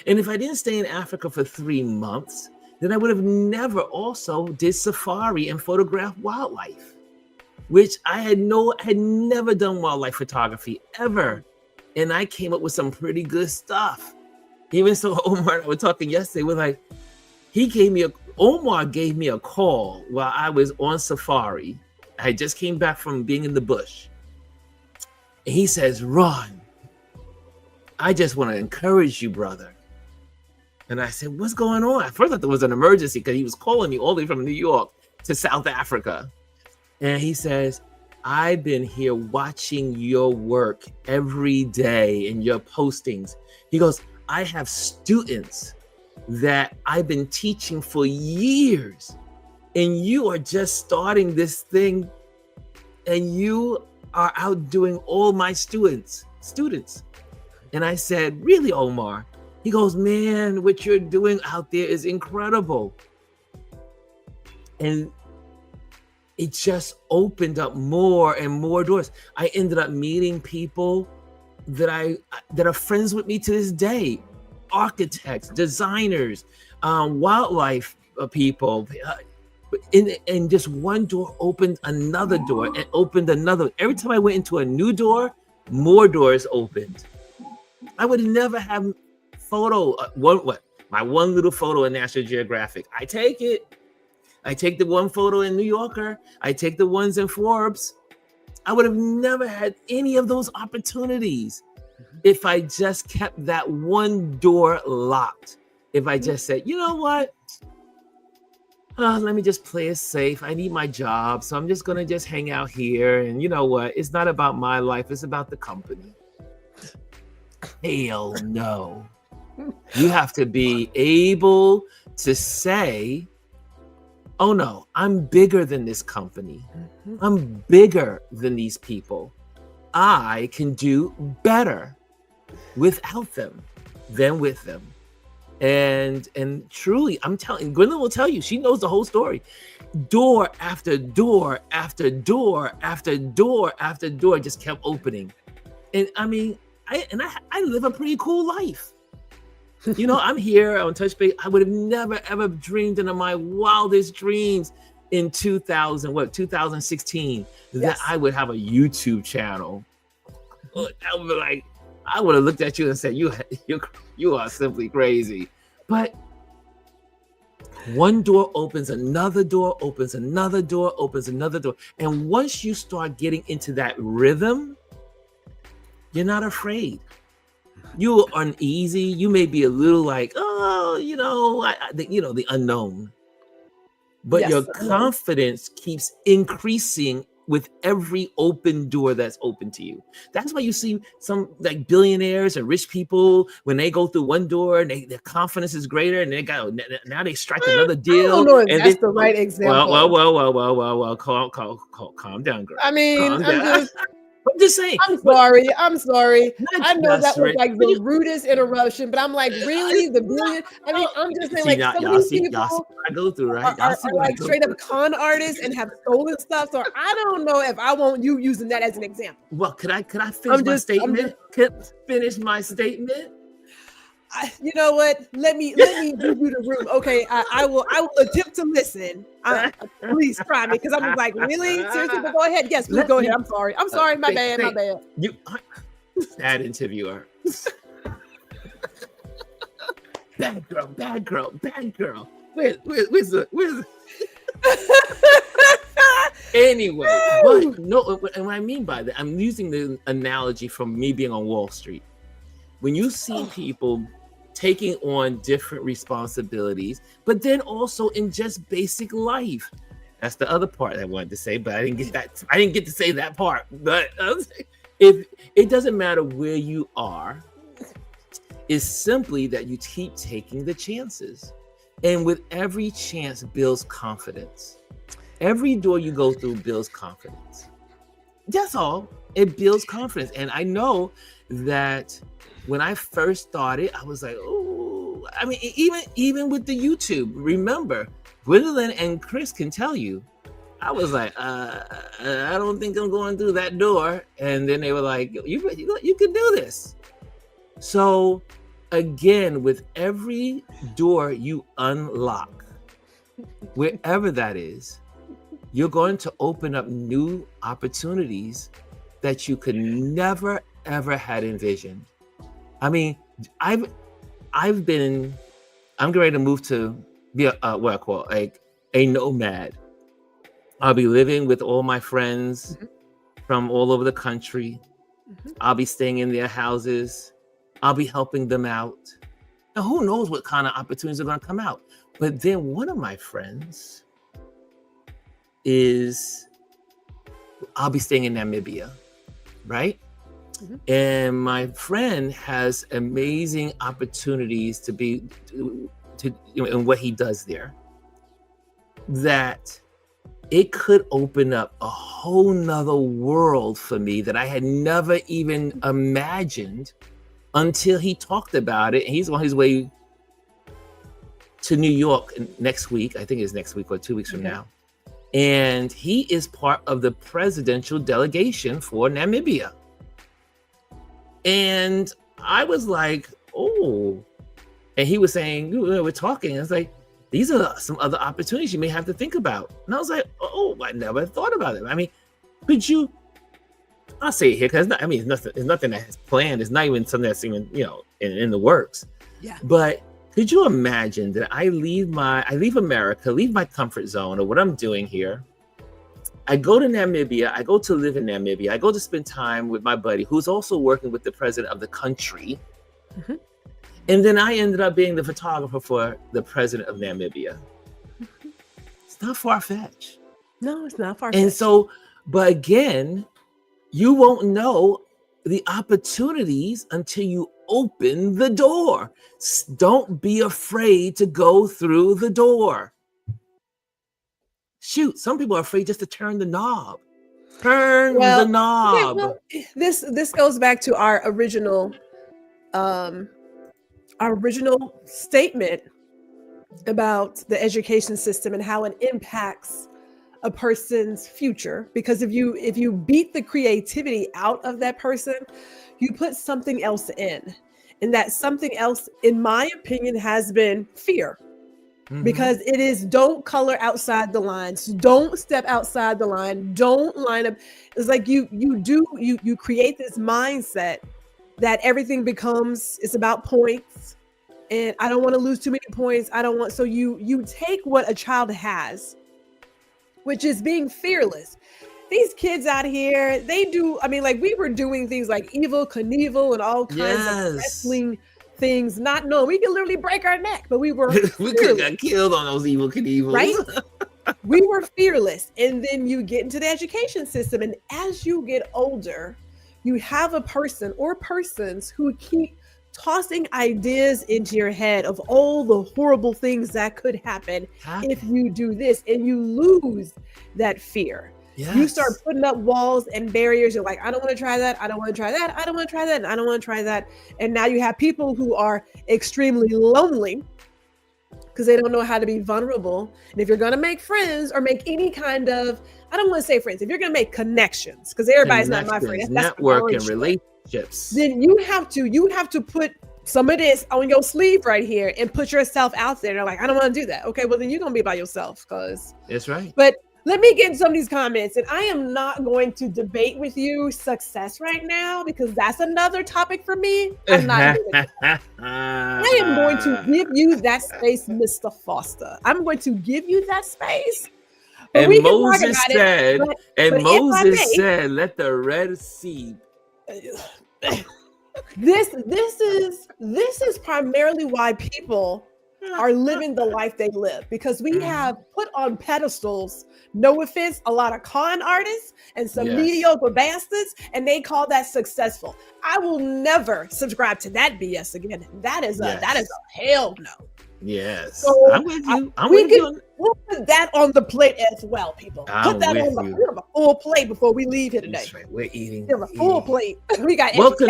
And if I didn't stay in Africa for 3 months, then I would have never also did safari and photograph wildlife, which I had never done wildlife photography ever. And I came up with some pretty good stuff. Even so, Omar and I were talking yesterday, we're like, Omar gave me a call while I was on safari. I just came back from being in the bush. And he says, Ron, I just want to encourage you, brother. And I said, what's going on? At first I thought it was an emergency because he was calling me all the way from New York to South Africa. And he says, I've been here watching your work every day and your postings. He goes, I have students that I've been teaching for years, and you are just starting this thing, and you are outdoing all my students. And I said, really, Omar? He goes, man, what you're doing out there is incredible. And it just opened up more and more doors. I ended up meeting people that are friends with me to this day, architects, designers, wildlife people. And just one door opened another door and opened another. Every time I went into a new door, more doors opened. I would never have my one little photo in National Geographic. I take it. I take the one photo in New Yorker. I take the ones in Forbes. I would have never had any of those opportunities if I just kept that one door locked. If I just said, you know what? Let me just play it safe. I need my job, so I'm just going to just hang out here. And you know what? It's not about my life. It's about the company. Hell no. You have to be able to say, oh no, I'm bigger than this company. I'm bigger than these people. I can do better without them than with them. And truly, I'm telling, Gwendolyn will tell you, she knows the whole story. Door after door after door after door after door just kept opening. And I mean, I live a pretty cool life. You know, I'm here on Touch Base. I would have never, ever dreamed in my wildest dreams in 2016, that I would have a YouTube channel. I would be like, I would have looked at you and said, you are simply crazy. But one door opens, another door opens, another door opens, another door. And once you start getting into that rhythm, you're not afraid. You're uneasy. You may be a little like, oh, the unknown. But your confidence keeps increasing with every open door that's open to you. That's why you see some like billionaires and rich people, when they go through one door and their confidence is greater, and now they strike another deal. I don't know if that's the right example. Well, calm down, girl. I mean, I'm just saying. I'm sorry. I know that was like the rudest interruption, but I'm like, really? The billion? I mean, I'm just saying, like, some of these people I go through, right? are like straight up con artists and have stolen stuff. So I don't know if I want you using that as an example. Well, could I finish my statement? Finish my statement? You know what? Let me give you the room. Okay, I will attempt to listen. Please try me, because I was like, really? Seriously? But go ahead. Yes, please go ahead. I'm sorry. My bad. You bad interviewer. Bad girl. Where's the Anyway, but no, and what I mean by that, I'm using the analogy from me being on Wall Street. When you see people taking on different responsibilities, but then also in just basic life. That's the other part I wanted to say, but I didn't get to say that part. But if it doesn't matter where you are, it's simply that you keep taking the chances. And with every chance builds confidence. Every door you go through builds confidence. That's all. It builds confidence. And I know that when I first started, I was like, oh, I mean, even with the YouTube, remember, Gwendolyn and Chris can tell you, I was like, I don't think I'm going through that door. And then they were like, you can do this. So again, with every door you unlock, wherever that is, you're going to open up new opportunities that you could never, ever had envisioned. I mean, I'm getting ready to move to be what I call like a nomad. I'll be living with all my friends from all over the country. I'll be staying in their houses. I'll be helping them out. Now, who knows what kind of opportunities are going to come out? But then one of my friends I'll be staying in Namibia, right? Mhm. And my friend has amazing opportunities in what he does there, that it could open up a whole nother world for me that I had never even imagined until he talked about it. And he's on his way to New York next week. I think it's next week or 2 weeks from now. And he is part of the presidential delegation for Namibia. And I was like, oh, and he was saying, we're talking. I was like, these are some other opportunities you may have to think about. And I was like, oh, I never thought about it. I mean, I'll say it here, because it's nothing that's planned. It's not even something that's even, in the works. Yeah. But could you imagine that I leave America, leave my comfort zone of what I'm doing here. I go to Namibia. I go to live in Namibia. I go to spend time with my buddy who's also working with the president of the country. Mm-hmm. And then I ended up being the photographer for the president of Namibia. Mm-hmm. It's not far-fetched. No, it's not far-fetched. And so, but again, you won't know the opportunities until you open the door. Don't be afraid to go through the door. Shoot, some people are afraid just to turn the knob. The knob. Well, this goes back to our original statement about the education system and how it impacts a person's future. Because if you beat the creativity out of that person, you put something else in. And that something else, in my opinion, has been fear. Mm-hmm. Because it is, don't color outside the lines, don't step outside the line, don't line up. It's like you create this mindset that everything it's about points, and I don't want to lose too many points. So you take what a child has, which is being fearless. These kids out here, we were doing things like Evel Knievel and all kinds of wrestling things, not knowing we could literally break our neck, but we were we could have got killed on those Evel Knievels. Right? We were fearless. And then you get into the education system, and as you get older, you have a person or persons who keep tossing ideas into your head of all the horrible things that could happen if you do this, and you lose that fear. Yes. You start putting up walls and barriers. You're like, I don't want to try that. I don't want to try that. I don't want to try that. And I don't want to try that. And now you have people who are extremely lonely because they don't know how to be vulnerable. And if you're going to make friends or make any kind of, I don't want to say friends, if you're going to make connections, because everybody's not my friend, that's network and relationships, then you have to put some of this on your sleeve right here and put yourself out there. They're like, I don't want to do that. Okay, well then you're going to be by yourself, because that's right. But let me get in some of these comments, and I am not going to debate with you success right now, because that's another topic for me. I'm not doing it. I am going to give you that space, Mr. Foster. I'm going to give you that space. And Moses said, let the Red Sea. This is primarily why people are living the life they live, because we have put on pedestals, no offense, a lot of con artists and some mediocre bastards, and they call that successful. I will never subscribe to that BS again. That is a hell no. Yes. So I'm with you. We'll put that on the plate as well, people. Put that on the full plate before we leave here today. That's right. We're eating. We have a full plate. We got welcome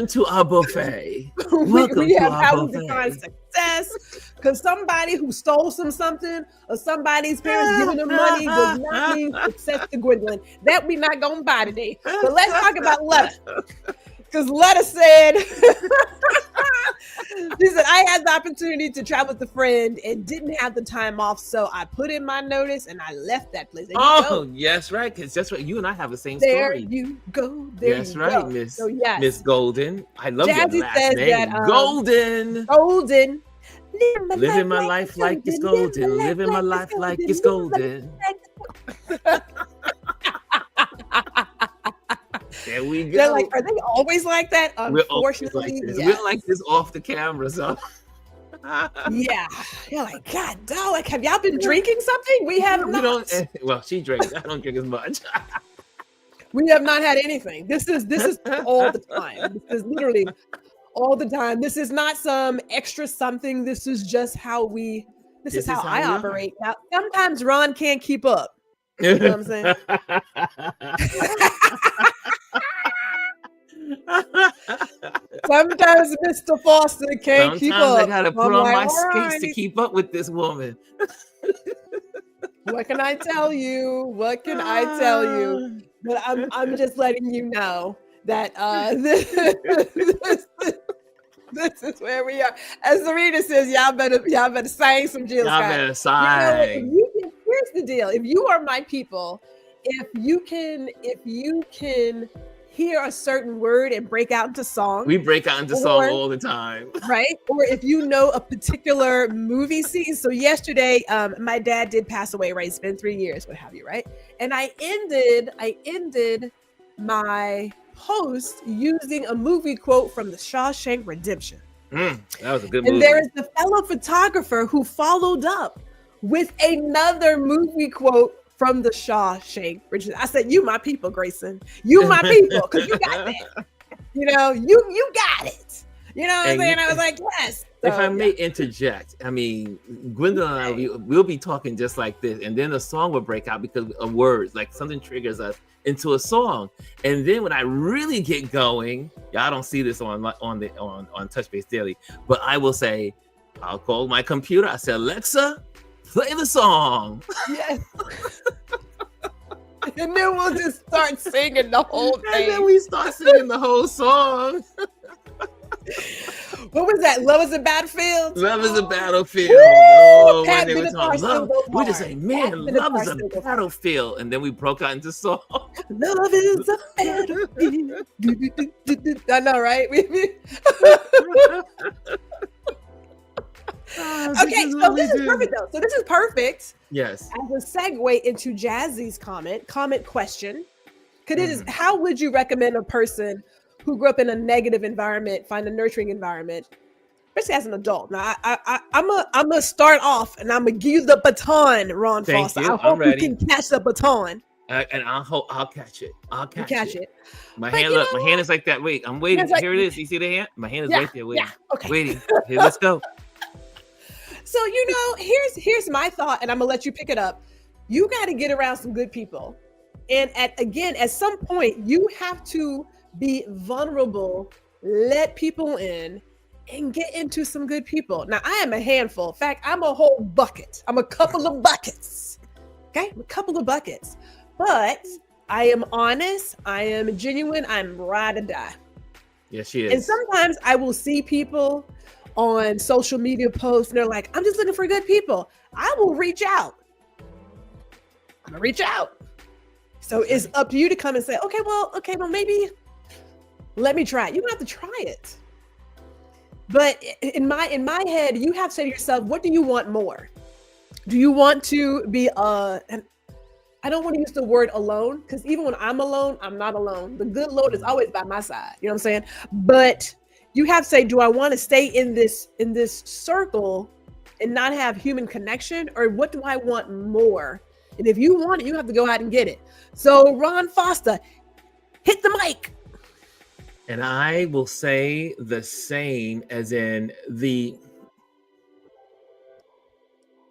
to our buffet. we have how we define success, because somebody who stole something or somebody's parents giving them money does not mean success to Gwendolyn. That we not gonna buy today. But let's talk about Letta. Because Letta said, she said, I had the opportunity to travel with a friend and didn't have the time off, so I put in my notice and I left that place. Yes, right. Because that's right. You and I have the same there story. You go. There that's you right, go. Miss. So, yes. Miss Golden. I love Jazzy your last says name. that, Golden. Golden. Living my life like it's golden. Living my life like it's golden. There we go. They're like, are they always like that? Unfortunately, we're like this off the camera. So Yeah. You're like, God, dog, like, have y'all been drinking something? We have We don't. not. Well, she drinks. I don't drink as much. We have not had anything. This is all the time. This is literally all the time. This is not some extra something. This is just how we. This is This is how how I we are. operate. Now, sometimes Ron can't keep up. You know what I'm saying? Sometimes Mr. Foster can't keep Sometimes I up. gotta I'm put on like, my all skates to right, keep up with this woman. what can I tell you? What can I tell you? But I'm just letting you know that this is where we are. As Serena says, y'all better sing some Jill Y'all Scott. better You know, if sign. you can, here's the deal. If you are my people, if you can hear a certain word and break out into song, We break out into song or all the time. right, or if you know a particular movie scene. So yesterday, my dad did pass away, right? It's been 3 years, what have you, right? And I ended my post using a movie quote from the Shawshank Redemption. That was a good And there movie. is the fellow photographer who followed up with another movie quote from the Shawshank Redemption. I said, "You my people, Grayson. You my people, because you got that. You know, you got it. You know what I'm saying?" I was like, "Yes." If I So, may interject, I mean, Gwendolyn and I, we'll be talking just like this, and then a song will break out because of words, like something triggers us into a song. And then when I really get going, y'all don't see this on Touch Base Daily, but I will say, I'll call my computer. I say, Alexa, play the song. yes. And then we'll just start singing the whole thing. And then we start singing the whole song. What was that? Love is a Battlefield? Love is a battlefield. Woo! Oh, when Pat they were Benatar talking still love, goes we just hard. say, man, Pat love Benatar is a still goes hard. battlefield. And then we broke out into song. Love is a battlefield. I know, right? Okay, so this is perfect though. So this is perfect. Yes. As a segue into Jazzy's comment question. Because it is, how would you recommend a person who grew up in a negative environment find a nurturing environment, especially as an adult? Now, I'm gonna start off, and I'm gonna give you the baton, Ron Thank Foster. you. I hope you can catch the baton. And I'll catch it. I'll catch it. My But hand, you look, know my hand is like that. Wait, I'm waiting. It's like- Here it is. You see the hand? My hand is Yeah, right there waiting. yeah, okay. Waiting. Here, let's go. So here's my thought, and I'm gonna let you pick it up. You got to get around some good people, and at some point, you have to be vulnerable, let people in, and get into some good people. Now, I am a handful. In fact, I'm a whole bucket. I'm a couple of buckets. Okay, I'm a couple of buckets, but I am honest. I am genuine. I'm ride or die. Yes, she is. And sometimes I will see people on social media posts and they're like, I'm just looking for good people. I will reach out. I'm gonna reach out. So it's up to you to come and say, okay, well, maybe let me try it. You don't have to try it. But in my head, you have to say to yourself, what do you want more? Do you want to be and I don't want to use the word alone, because even when I'm alone, I'm not alone. The good Lord is always by my side. You know what I'm saying? But you have to say, do I want to stay in this circle and not have human connection, or what do I want more? And if you want it, you have to go out and get it. So Ron Foster, hit the mic. And I will say the same, as in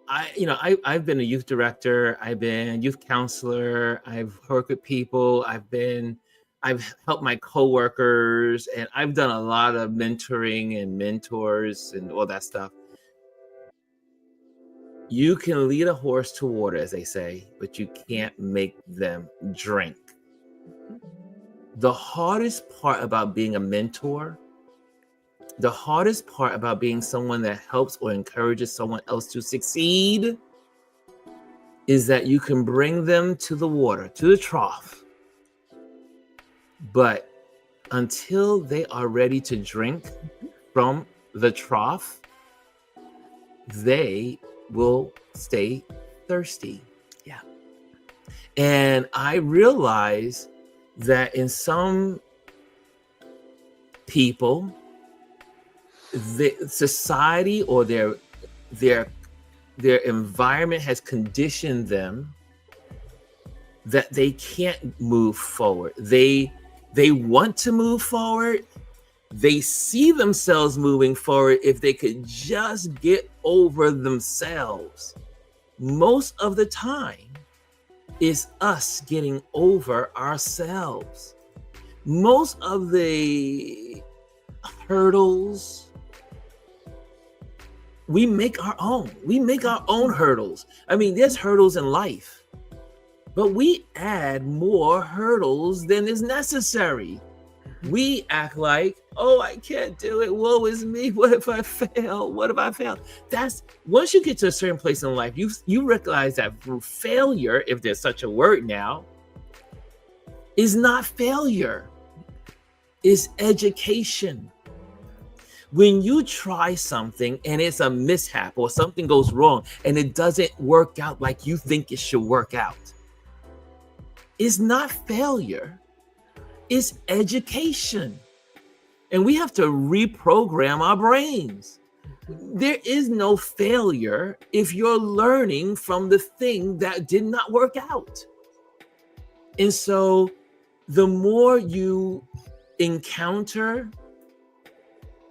I've been a youth director, I've been youth counselor, I've worked with people, I've helped my coworkers, and I've done a lot of mentoring and mentors and all that stuff. You can lead a horse to water, as they say, but you can't make them drink. The hardest part about being a mentor, the hardest part about being someone that helps or encourages someone else to succeed, is that you can bring them to the water, to the trough. But until they are ready to drink from the trough, they will stay thirsty. Yeah. And I realize that in some people, the society or their environment has conditioned them that they can't move forward. They want to move forward. They see themselves moving forward if they could just get over themselves. Most of the time is us getting over ourselves. Most of the hurdles, we make our own. We make our own hurdles. I mean, there's hurdles in life, but we add more hurdles than is necessary. We act like, oh, I can't do it. Woe is me. What if I fail? What if I fail? That's once you get to a certain place in life, you realize that failure, if there's such a word now, is not failure. It's education. When you try something and it's a mishap or something goes wrong and it doesn't work out like you think it should work out, it's not failure. It's education. And we have to reprogram our brains. There is no failure if you're learning from the thing that did not work out. And so the more you encounter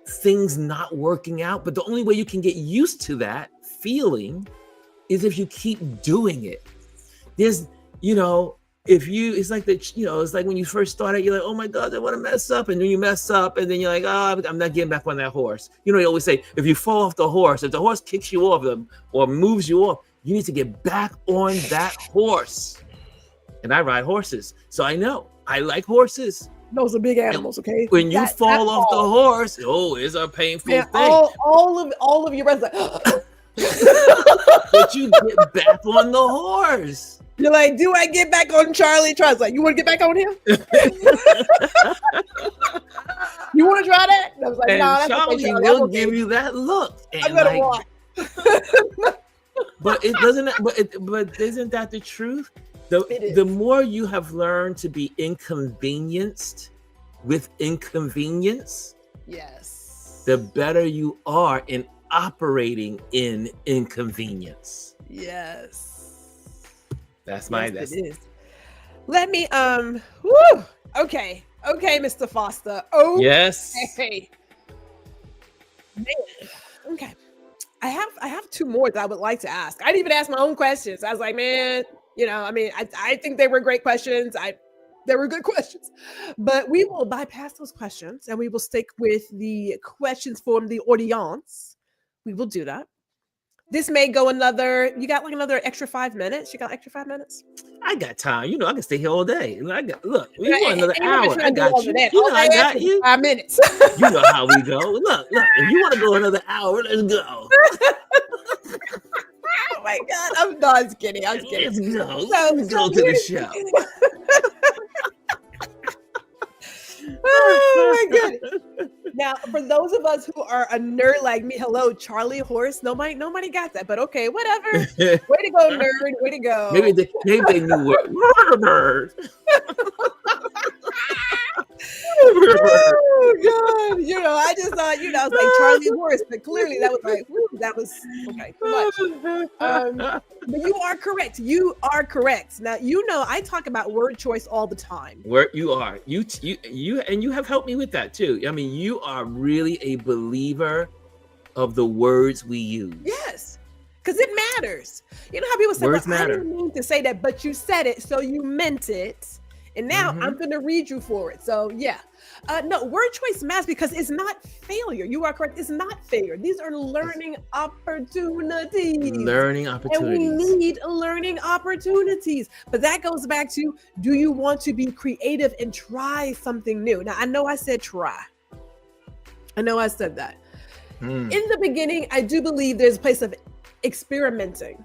things not working out, but the only way you can get used to that feeling is if you keep doing it. There's, it's like it's like when you first start out, you're like, oh my God, I want to mess up. And then you mess up and then you're like, oh, I'm not getting back on that horse. They always say, if you fall off the horse, if the horse kicks you off them or moves you off, you need to get back on that horse. And I ride horses. So I know I like horses. Those are big animals, okay? When you fall off the horse, it's a painful thing. All of your breath, but you get back on the horse. You're like, do I get back on Charlie? Charlie's like, you want to get back on him? You want to try that? And I was like, no, that's Charlie, okay, Charlie will give you that look. And I'm gonna walk. But it doesn't. But isn't that the truth? The more you have learned to be inconvenienced with inconvenience, yes, the better you are in operating in inconvenience. Yes. That's my it is. Let me okay, Mr. Foster. Oh yes. Man. Okay. I have two more that I would like to ask. I didn't even ask my own questions. I was like, man, I think they were great questions. They were good questions, but we will bypass those questions and we will stick with the questions from the audience. We will do that. This may go you got like another extra 5 minutes? You got extra 5 minutes? I got time. I can stay here all day. Look, we want another hour. I got you. I got you. 5 minutes. You know how we go. Look, if you want to go another hour, let's go. Oh my God. I'm not kidding. I was kidding. Let's go to the show. Oh my goodness. Now, for those of us who are a nerd like me, hello, Charlie Horse. Nobody got that, but okay, whatever. Way to go, nerd. Way to go. Maybe they knew what nerd. Oh God. I just thought, I was like Charlie Horse, but clearly that was like, that was okay, too much. But you are correct. You are correct. Now, I talk about word choice all the time. Where you are. You and you have helped me with that too. I mean, you are really a believer of the words we use. Yes. Because it matters. You know how people say, words matter. I didn't mean to say that, but you said it, so you meant it. And now I'm going to read you for it. So yeah, no, word choice matters because it's not failure. You are correct. It's not failure. These are learning opportunities. Learning opportunities. And we need learning opportunities. But that goes back to, do you want to be creative and try something new? Now, I know I said try. I know I said that. In the beginning, I do believe there's a place of experimenting.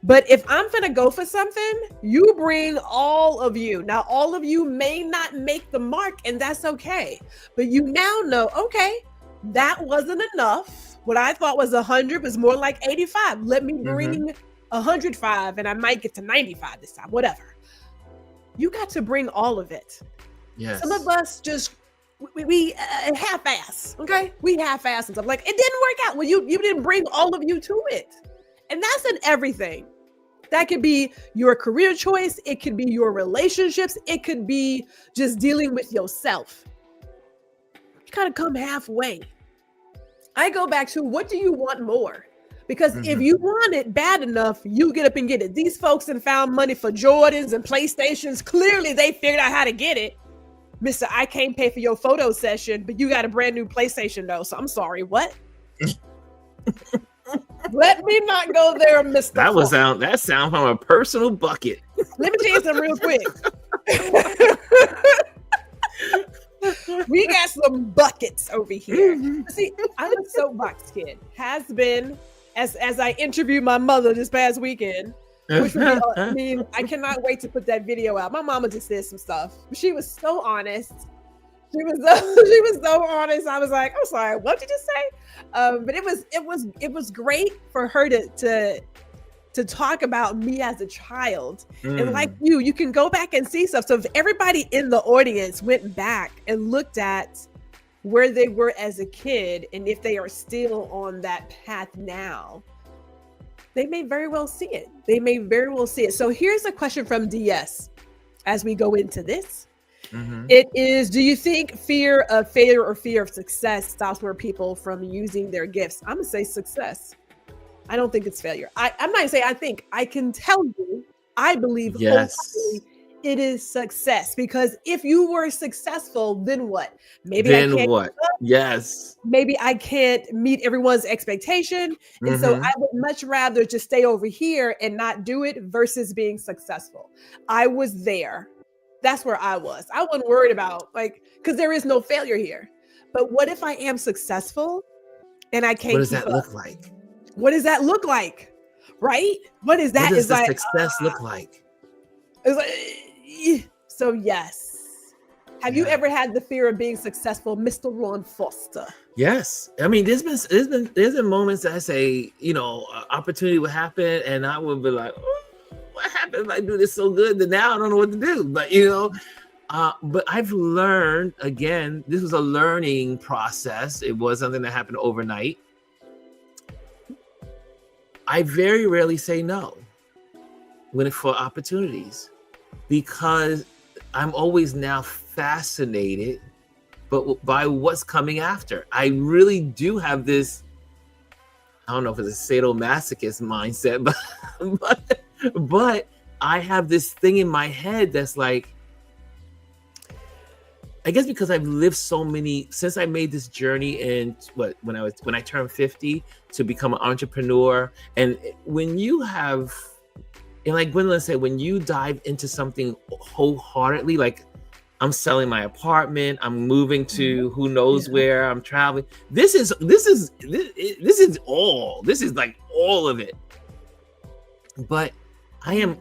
But if I'm going to go for something, you bring all of you. Now, all of you may not make the mark, and that's okay. But you now know, okay, that wasn't enough. What I thought was 100 was more like 85. Let me bring 105, and I might get to 95 this time, whatever. You got to bring all of it. Yes. Some of us just we half-ass, okay? We half-ass and stuff. Like, it didn't work out. Well, you didn't bring all of you to it. And that's in everything. That could be your career choice. It could be your relationships. It could be just dealing with yourself. You kind of come halfway. I go back to, what do you want more? Because if you want it bad enough, you get up and get it. These folks that found money for Jordans and PlayStations, clearly they figured out how to get it. Mr. I can't pay for your photo session, but you got a brand new PlayStation though. So I'm sorry, what? Let me not go there, Mr. That sound from a personal bucket. Let me tell you something real quick. We got some buckets over here. See, I'm a soapbox kid. Has been, as I interviewed my mother this past weekend, which would be, I mean, I cannot wait to put that video out. My mama just said some stuff. She was so honest. She was so honest. I was like, I'm sorry, what did you say? But it was great for her to talk about me as a child. And like you can go back and see stuff. So if everybody in the audience went back and looked at where they were as a kid, and if they are still on that path now, they may very well see it. They may very well see it. So here's a question from DS as we go into this. It is, do you think fear of failure or fear of success stops more people from using their gifts? I'm gonna say success. I don't think it's failure. I'm not gonna say I think. I can tell you, I believe wholeheartedly it is success. Because if you were successful, then what? Maybe maybe I can't meet everyone's expectation. And so I would much rather just stay over here and not do it versus being successful. I was there. That's where I was. I wasn't worried about, like, because there is no failure here. But what if I am successful and I can't? What does that look like? What does that look like? Right? What is that? What does the success look like? It's like, so yes. Have you ever had the fear of being successful, Mr. Ron Foster? Yes. I mean, there's been moments that I say, opportunity would happen, and I would be like, oh, what happened if I do this so good that now I don't know what to do? But but I've learned, again, this was a learning process. It was something that happened overnight. I very rarely say no for opportunities, because I'm always now fascinated by what's coming after. I really do have this, I don't know if it's a sadomasochist mindset, but I have this thing in my head that's like, I guess because I've lived so many, since I made this journey in when I turned 50 to become an entrepreneur. And when you have, and like Gwendolyn said, when you dive into something wholeheartedly, like I'm selling my apartment, I'm moving to who knows where, I'm traveling. This is like all of it. But I am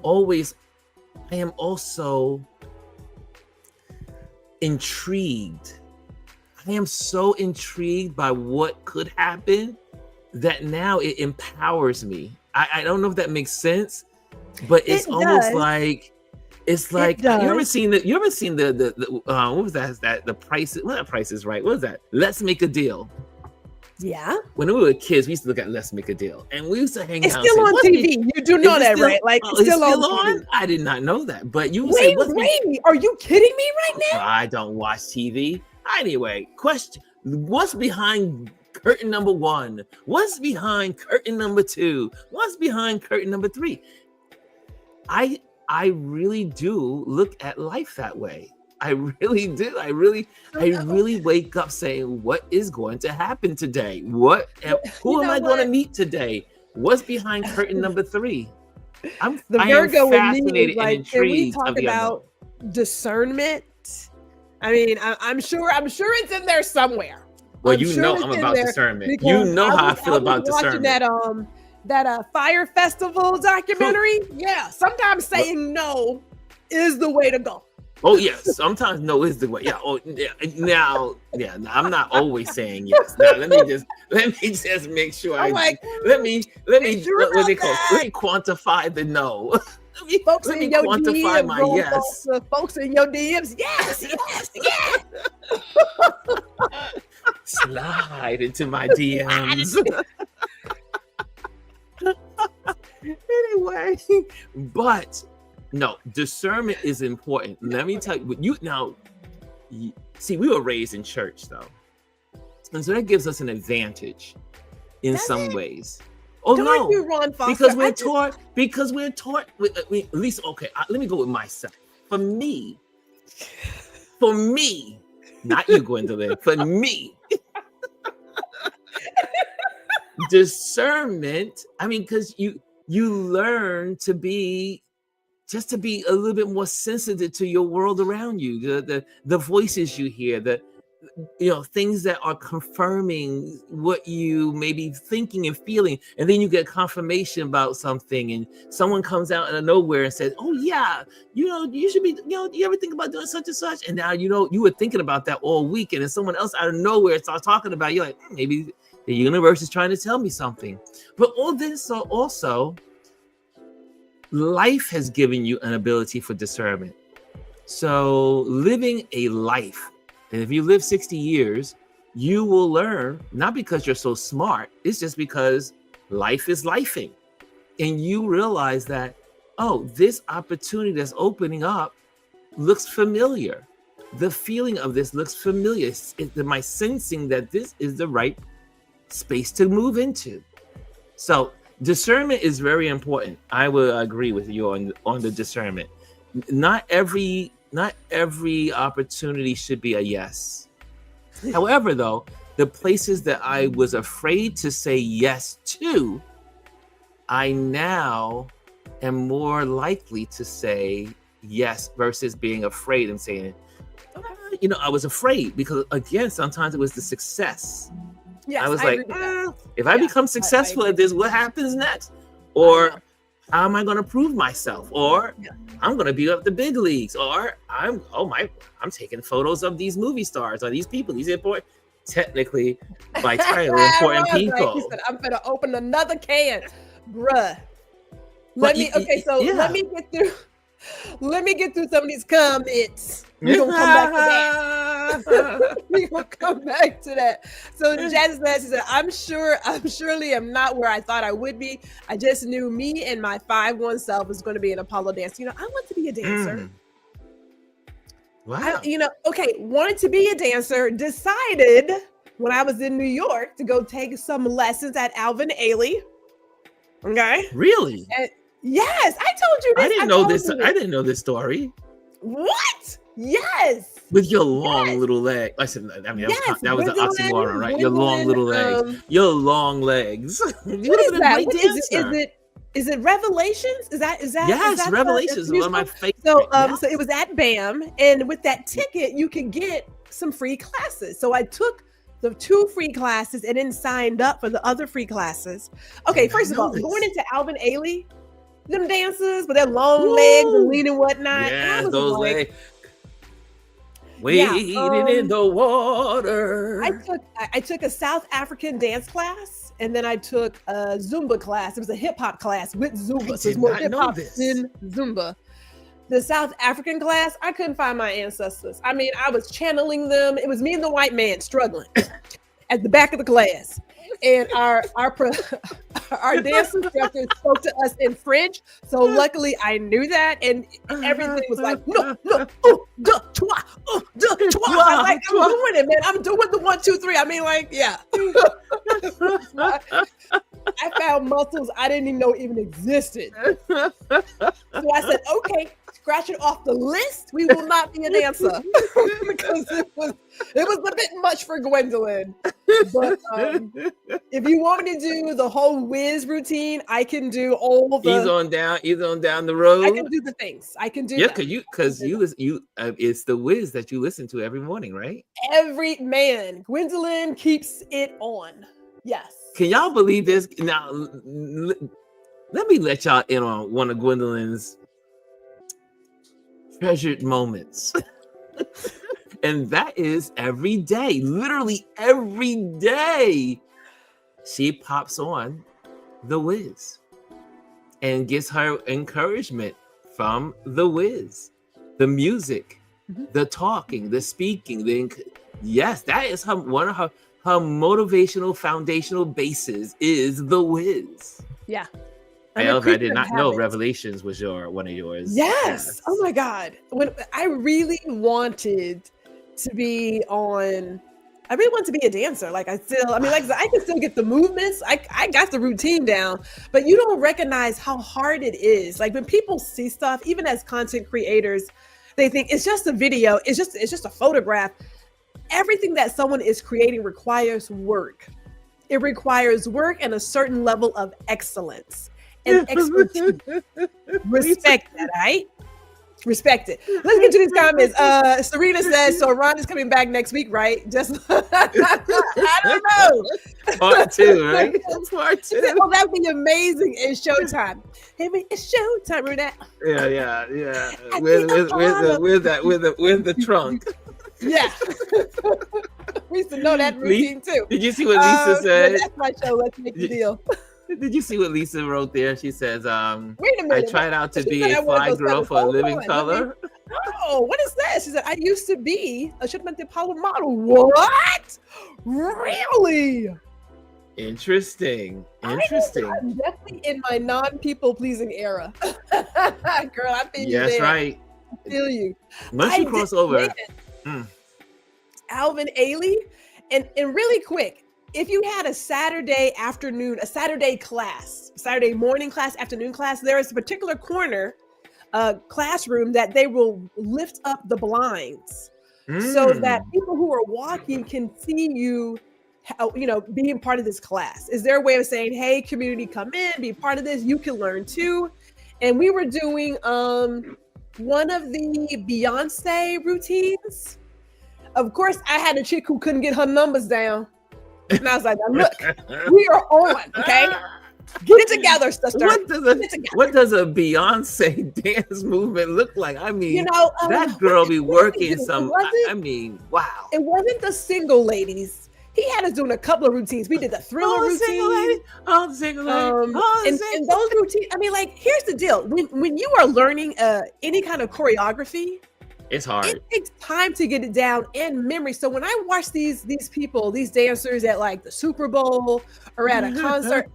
also intrigued. I am so intrigued by what could happen that now it empowers me. I don't know if that makes sense, but it's almost like, it's like, you ever seen the what was that? The Price, well, that Price is Right. What was that? Let's Make a Deal. Yeah. When we were kids, we used to look at Let's Make a Deal, and we used to hang out. It's still on TV. You do know that, right? Like, it's still on TV. I did not know that. But you wait, are you kidding me right now? I don't watch TV. Anyway, question: what's behind curtain number 1? What's behind curtain number 2? What's behind curtain number 3? I really do look at life that way. I really do. I really wake up saying, what is going to happen today? Who am I going to meet today? What's behind curtain number 3? I am fascinated and intrigued. Can we talk about discernment? I mean, I'm sure it's in there somewhere. Well, I'm about discernment. You know how I feel about discernment. Watching that Fire Festival documentary. Yeah, sometimes saying no is the way to go. Oh yes, sometimes no is the way. Yeah. Oh yeah. Now, I'm not always saying yes. Now let me just make sure. Let me what they call? Let me quantify the no. Let me quantify my yes. Folks in your DMs, yes. slide into my DMs. Anyway, but no, discernment is important. Let me tell you, see, we were raised in church though, and so that gives us an advantage in some ways. Oh Don't no, you, Ron Foster? because we're taught. At least, okay. Let me go with myself. For me, not you, Gwendolyn. For me, discernment. I mean, because you learn to be a little bit more sensitive to your world around you, the voices you hear, things that are confirming what you may be thinking and feeling, and then you get confirmation about something, and someone comes out of nowhere and says, "Oh yeah, you should be, you ever think about doing such and such?" And now you were thinking about that all week, and then someone else out of nowhere starts talking about it. You're like, maybe the universe is trying to tell me something. But all this also, life has given you an ability for discernment. So living a life, and if you live 60 years, you will learn, not because you're so smart, it's just because life is lifing. And you realize that, oh, this opportunity that's opening up looks familiar. The feeling of this looks familiar. It's my sensing that this is the right space to move into. So discernment is very important. I will agree with you on the discernment. Not every opportunity should be a yes. However, though, the places that I was afraid to say yes to, I now am more likely to say yes versus being afraid and saying, I was afraid because, again, sometimes it was the success. Yes, I was if I Yeah, become successful at this, what happens next? Or how am I going to prove myself? Or I'm going to be up the big leagues. Or I'm taking photos of these movie stars or these people, these important, technically by title, important people. He said, I'm going to open another can, bruh. But Let me get through some of these comments. We're gonna come back to that. We're gonna come back to that. So Jazz says, I'm surely am not where I thought I would be. I just knew me and my 5'1" self was going to be an Apollo dancer. I want to be a dancer. Wow. Wanted to be a dancer, decided when I was in New York to go take some lessons at Alvin Ailey. Okay. Really? Yes, I told you this. I didn't know this. I didn't know this story. What? Yes. With your long little leg. I said, that was an oxymoron, right? Your long little legs. Your long legs. What is that? Is it Revelations? Is that yes, Revelations is one of my favorites. So so it was at BAM, and with that ticket you can get some free classes. So I took the 2 free classes and then signed up for the other free classes. Okay, first of all, going into Alvin Ailey, them dancers with their long legs and leaning whatnot. Yeah, those legs. Wading in the water. I took a South African dance class, and then I took a Zumba class. It was a hip hop class with Zumba. So it's more hip hop than Zumba. The South African class, I couldn't find my ancestors. I mean, I was channeling them. It was me and the white man struggling at the back of the class. And our dance instructor spoke to us in French. So luckily I knew that. And everything was like, no, deux, trois, deux, trois. I'm like, I'm doing it, man. I'm doing the 1, 2, 3. I mean, like, yeah. I found muscles I didn't even know even existed. So I said, okay, scratch it off the list. We will not be a dancer because it was a bit much for Gwendolyn. But if you want me to do the whole whiz routine, I can do all the. Ease on down the road. I can do the things. I can do. Yeah, because you listen. It's the whiz that you listen to every morning, right? Every man, Gwendolyn keeps it on. Yes. Can y'all believe this? Now, let me let y'all in on one of Gwendolyn's treasured moments. And that is every day, literally every day, she pops on the whiz and gets her encouragement from the whiz, the music, the talking, the speaking. Yes, that is one of her motivational foundational basis is the whiz. Yeah. I did not know Revelations was one of yours. Yes. Oh my God. When I really wanted to be on, I really want to be a dancer. Like I can still get the movements. I got the routine down, but you don't recognize how hard it is. Like when people see stuff, even as content creators, they think it's just a video. It's just a photograph. Everything that someone is creating requires work. It requires work and a certain level of excellence and expertise. Respect that, right? Respect it. Let's get to these comments. Serena says, so Ron is coming back next week, right? Just I don't know. Part 2, right? Part 2. Said, oh, that would be amazing. It's showtime. Hey, it's showtime, Renee. Yeah. With the trunk. Yeah. We used to know that routine too. Did you see what Lisa said? That's my show. Let's make the deal. Did you see what Lisa wrote there? She says, wait a minute. I tried out to be a fly girl for a living color. Oh, what is that? She said, I used to be a shipment power model. What? Really? Interesting. I'm definitely in my non-people pleasing era. Girl, I feel you. Yes, right. I feel you. Once you cross over. Alvin Ailey. And really quick, if you had a Saturday afternoon, a Saturday class, Saturday morning class, afternoon class, there is a particular corner classroom that they will lift up the blinds so that people who are walking can see you, being part of this class. Is there a way of saying, hey, community, come in, be part of this, you can learn too? And we were doing one of the Beyonce routines. Of course, I had a chick who couldn't get her numbers down. And I was like, look, we are on, okay? Get it together, sister. What does a Beyonce dance movement look like? I mean, that girl be working wow. It wasn't the single ladies. He had us doing a couple of routines. We did the Thriller routine. The single lady. And those routines, I mean, like, here's the deal. When you are learning any kind of choreography, it's hard. It takes time to get it down and memory. So when I watch these people, these dancers at like the Super Bowl or at a concert,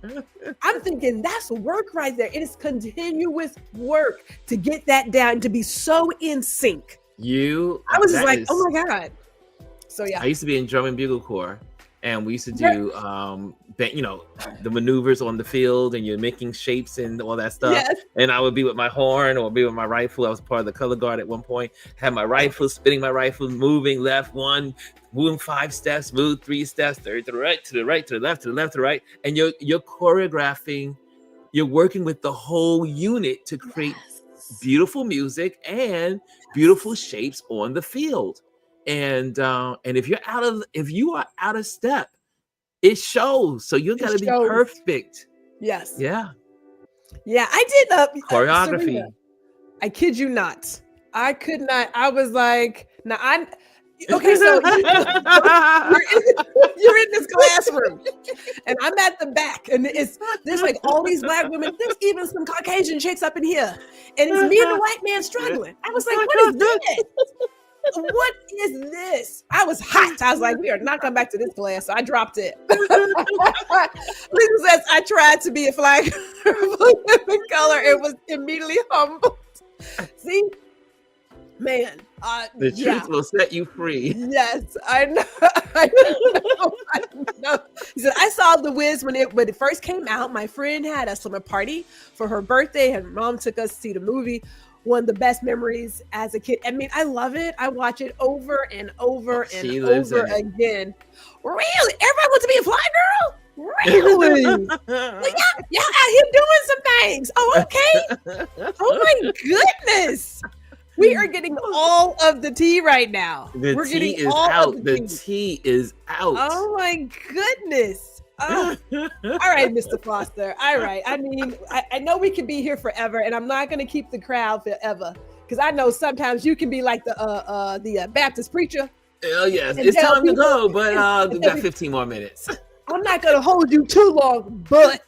I'm thinking that's work right there. It is continuous work to get that down, to be so in sync. I was just like, oh my God. So yeah. I used to be in drum and bugle corps, and we used to do the maneuvers on the field, and you're making shapes and all that stuff. Yes. And I would be with my horn or be with my rifle. I was part of the color guard at one point. Had my rifle, spinning my rifle, moving left 1, moving 5 steps, move 3 steps, third to the right, to the right, to the left, to the left, to the right. And you're choreographing. You're working with the whole unit to create beautiful music and beautiful shapes on the field. And if you are out of step, it shows. So you got to be perfect. Yes. Yeah. Yeah. I did choreography. Serena, I kid you not. I could not. I was like, okay, so you're in this classroom and I'm at the back, and there's like all these Black women. There's even some Caucasian chicks up in here, and it's me and the white man struggling. I was like, what is this? What is this? I was hot. I was like, we are not coming back to this class. So I dropped it. Lisa says, I tried to be a flag living color. It was immediately humbled. See, man. The truth will set you free. Yes, I know. I know. He said, I saw The Wiz when it first came out. My friend had a slumber party for her birthday, and mom took us to see the movie. One of the best memories as a kid. I mean, I love it. I watch it over and over and over again. Really? Everybody wants to be a fly girl? Really? Well, y'all out here doing some things. Oh, okay. Oh my goodness. We are getting all of the tea right now. The tea is out. The tea is out. Oh my goodness. Oh. All right, Mr. Foster. All right. I mean, I know we can be here forever, and I'm not going to keep the crowd forever, because I know sometimes you can be like the Baptist preacher. Oh yes, it's time to go, but we got 15 more minutes. I'm not going to hold you too long, but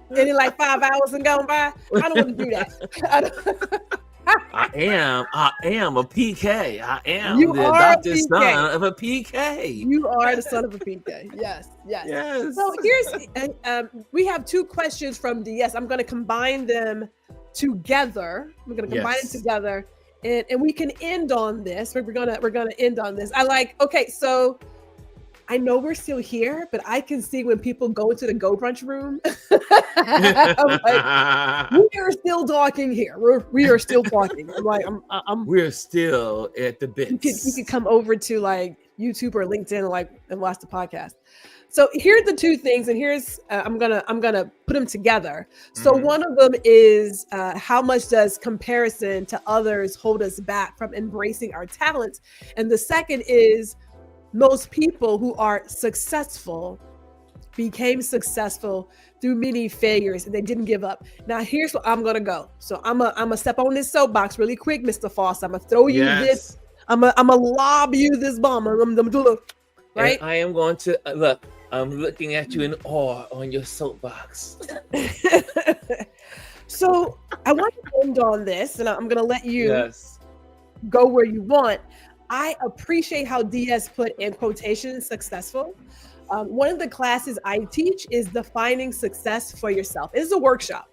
and in like 5 hours and gone by, I don't want to do that. I am a PK. I am You the are a adopted PK. son of a PK. You are the son of a PK. Yes, yes. Yes. So here's we have two questions from DS. I'm going to combine them together. We're going to combine it Yes. together, and we can end on this. We're gonna end on this. Okay. So I know we're still here, but I can see when people go into the Go Brunch room. I'm like, we are still talking here. We are still talking. I'm like, we're still at the you bits. could come over to like YouTube or LinkedIn and watch the podcast. So here are the two things, and here's I'm gonna put them together. So one of them is how much does comparison to others hold us back from embracing our talents, and the second is most people who are successful became successful through many failures and they didn't give up. Now here's what I'm gonna go. So I'm gonna step on this soapbox really quick, Mr. Foss. I'm gonna throw you this. I'm gonna lob you this bomb. I'm gonna do it, right? And I am going to look. I'm looking at you in awe on your soapbox. So I want to end on this, and I'm gonna let you go where you want. I appreciate how DS put in quotations successful. One of the classes I teach is defining success for yourself. It's a workshop.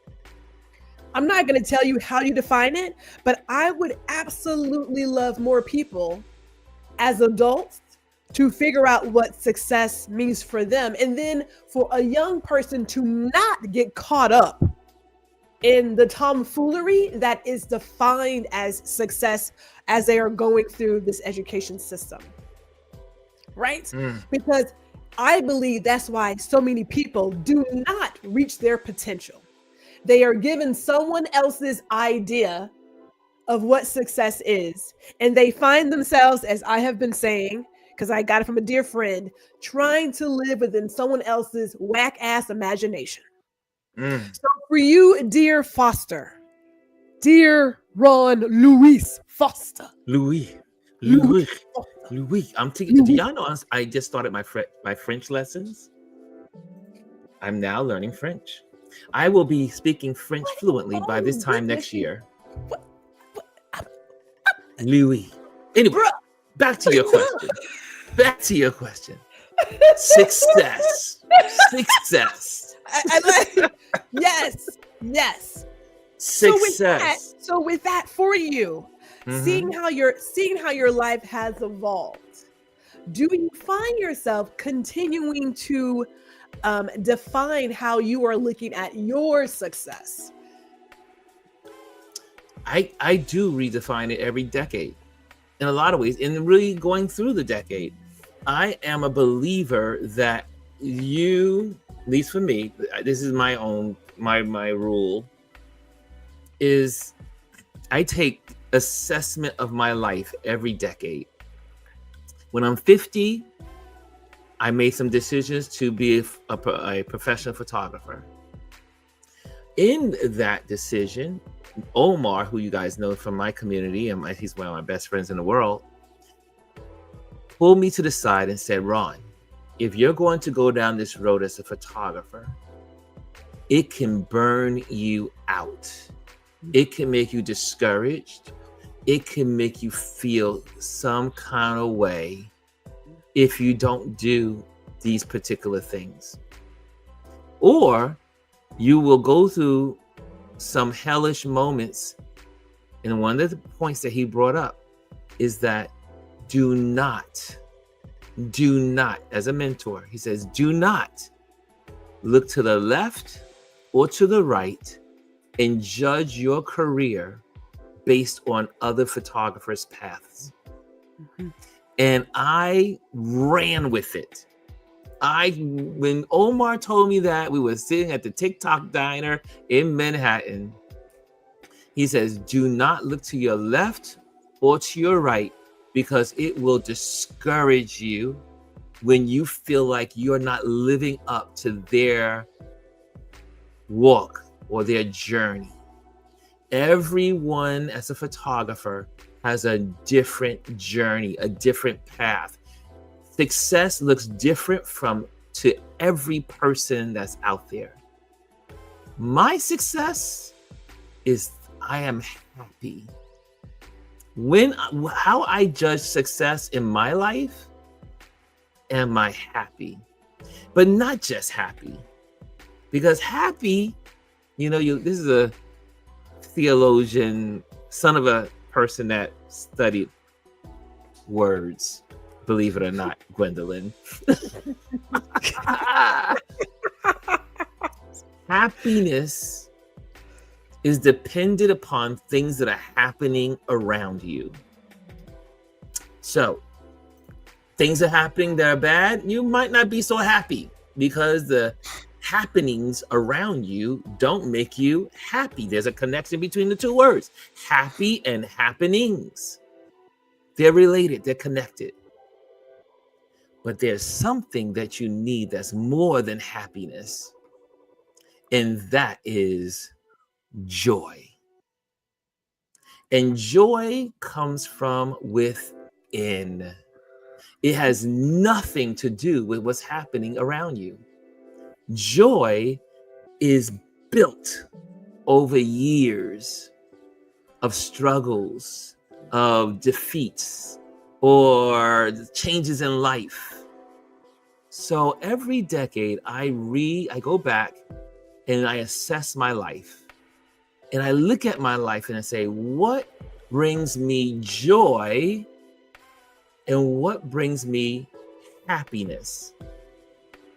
I'm not going to tell you how you define it, but I would absolutely love more people as adults to figure out what success means for them. And then for a young person to not get caught up in the tomfoolery that is defined as success as they are going through this education system, right? Because I believe that's why so many people do not reach their potential. They are given someone else's idea of what success is, and they find themselves, as I have been saying, because I got it from a dear friend, trying to live within someone else's whack-ass imagination. So for you, dear Foster, dear RonLouis Foster. Louis. I'm thinking, do y'all know I just started my French lessons? I'm now learning French. I will be speaking French fluently by this time next year. Louis. Anyway, back to your question. Success. Yes. Success. So with that for you, seeing how your life has evolved, do you find yourself continuing to define how you are looking at your success? I do redefine it every decade in a lot of ways, and really going through the decade. I am a believer that you, at least for me, this is my own my rule, is I take assessment of my life every decade. When I'm 50, I made some decisions to be a professional photographer. In that decision, Omar, who you guys know from my community, and he's one of my best friends in the world, pulled me to the side and said, Ron, if you're going to go down this road as a photographer, it can burn you out. It can make you discouraged. It can make you feel some kind of way if you don't do these particular things. Or you will go through some hellish moments. And one of the points that he brought up is that do not, as a mentor, he says, do not look to the left or to the right and judge your career based on other photographers' paths. And I ran with it. When Omar told me that, we were sitting at the TikTok diner in Manhattan. He says, do not look to your left or to your right, because it will discourage you when you feel like you're not living up to their walk or their journey. Everyone as a photographer has a different journey, a different path. Success looks different to every person that's out there. My success is I am happy How I judge success in my life, am I happy? But not just happy, because happy, this is a theologian, son of a person that studied words, believe it or not, Gwendolyn. Happiness is dependent upon things that are happening around you. So, things are happening that are bad, you might not be so happy because the happenings around you don't make you happy. There's a connection between the two words, happy and happenings. They're related, they're connected. But there's something that you need that's more than happiness, and that is joy. And joy comes from within. It has nothing to do with what's happening around you. Joy is built over years of struggles, of defeats, or changes in life. So every decade I go back and I assess my life. And I look at my life and I say, what brings me joy and what brings me happiness?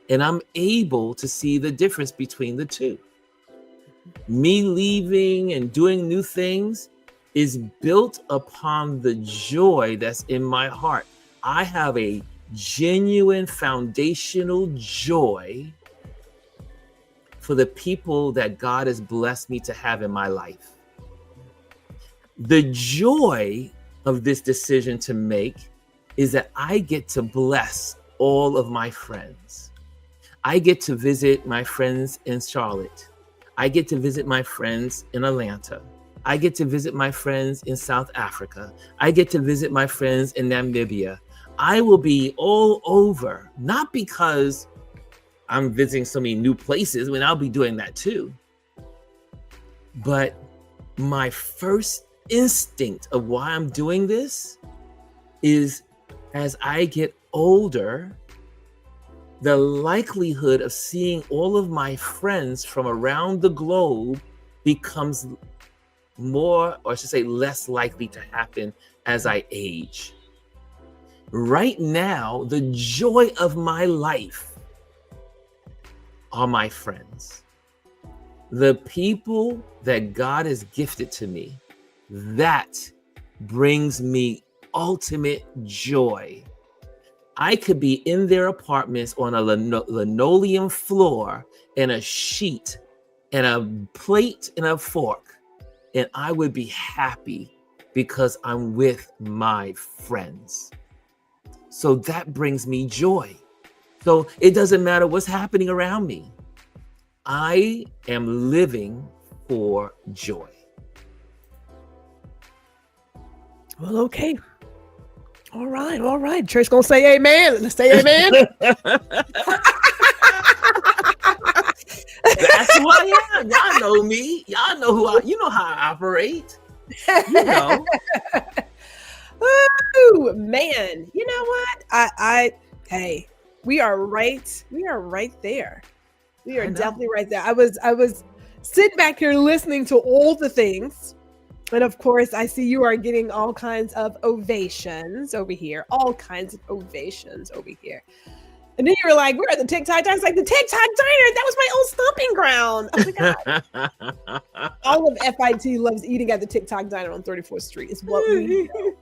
And I'm able to see the difference between the two. Me leaving and doing new things is built upon the joy that's in my heart. I have a genuine foundational joy for the people that God has blessed me to have in my life. The joy of this decision to make is that I get to bless all of my friends. I get to visit my friends in Charlotte. I get to visit my friends in Atlanta. I get to visit my friends in South Africa. I get to visit my friends in Namibia. I will be all over, not because I'm visiting so many new places, when I'll be doing that too. But my first instinct of why I'm doing this is, as I get older, the likelihood of seeing all of my friends from around the globe becomes more, or I should say less likely to happen as I age. Right now, the joy of my life are my friends. The people that God has gifted to me, that brings me ultimate joy. I could be in their apartments on a linoleum floor and a sheet and a plate and a fork, and I would be happy because I'm with my friends. So that brings me joy. So it doesn't matter what's happening around me. I am living for joy. Well, okay. All right. Church gonna say amen. Let's say amen. That's who I am. Y'all know me. Y'all know you know how I operate. You know. Woo, man. You know what? Hey, we are right. We are right there. We are definitely right there. I was sitting back here listening to all the things. And of course, I see you are getting all kinds of ovations over here. All kinds of ovations over here. And then you were like, we're at the TikTok Diner. I was like, the TikTok Diner, that was my old stomping ground. Oh my God. All of FIT loves eating at the TikTok Diner on 34th Street. It's what we know.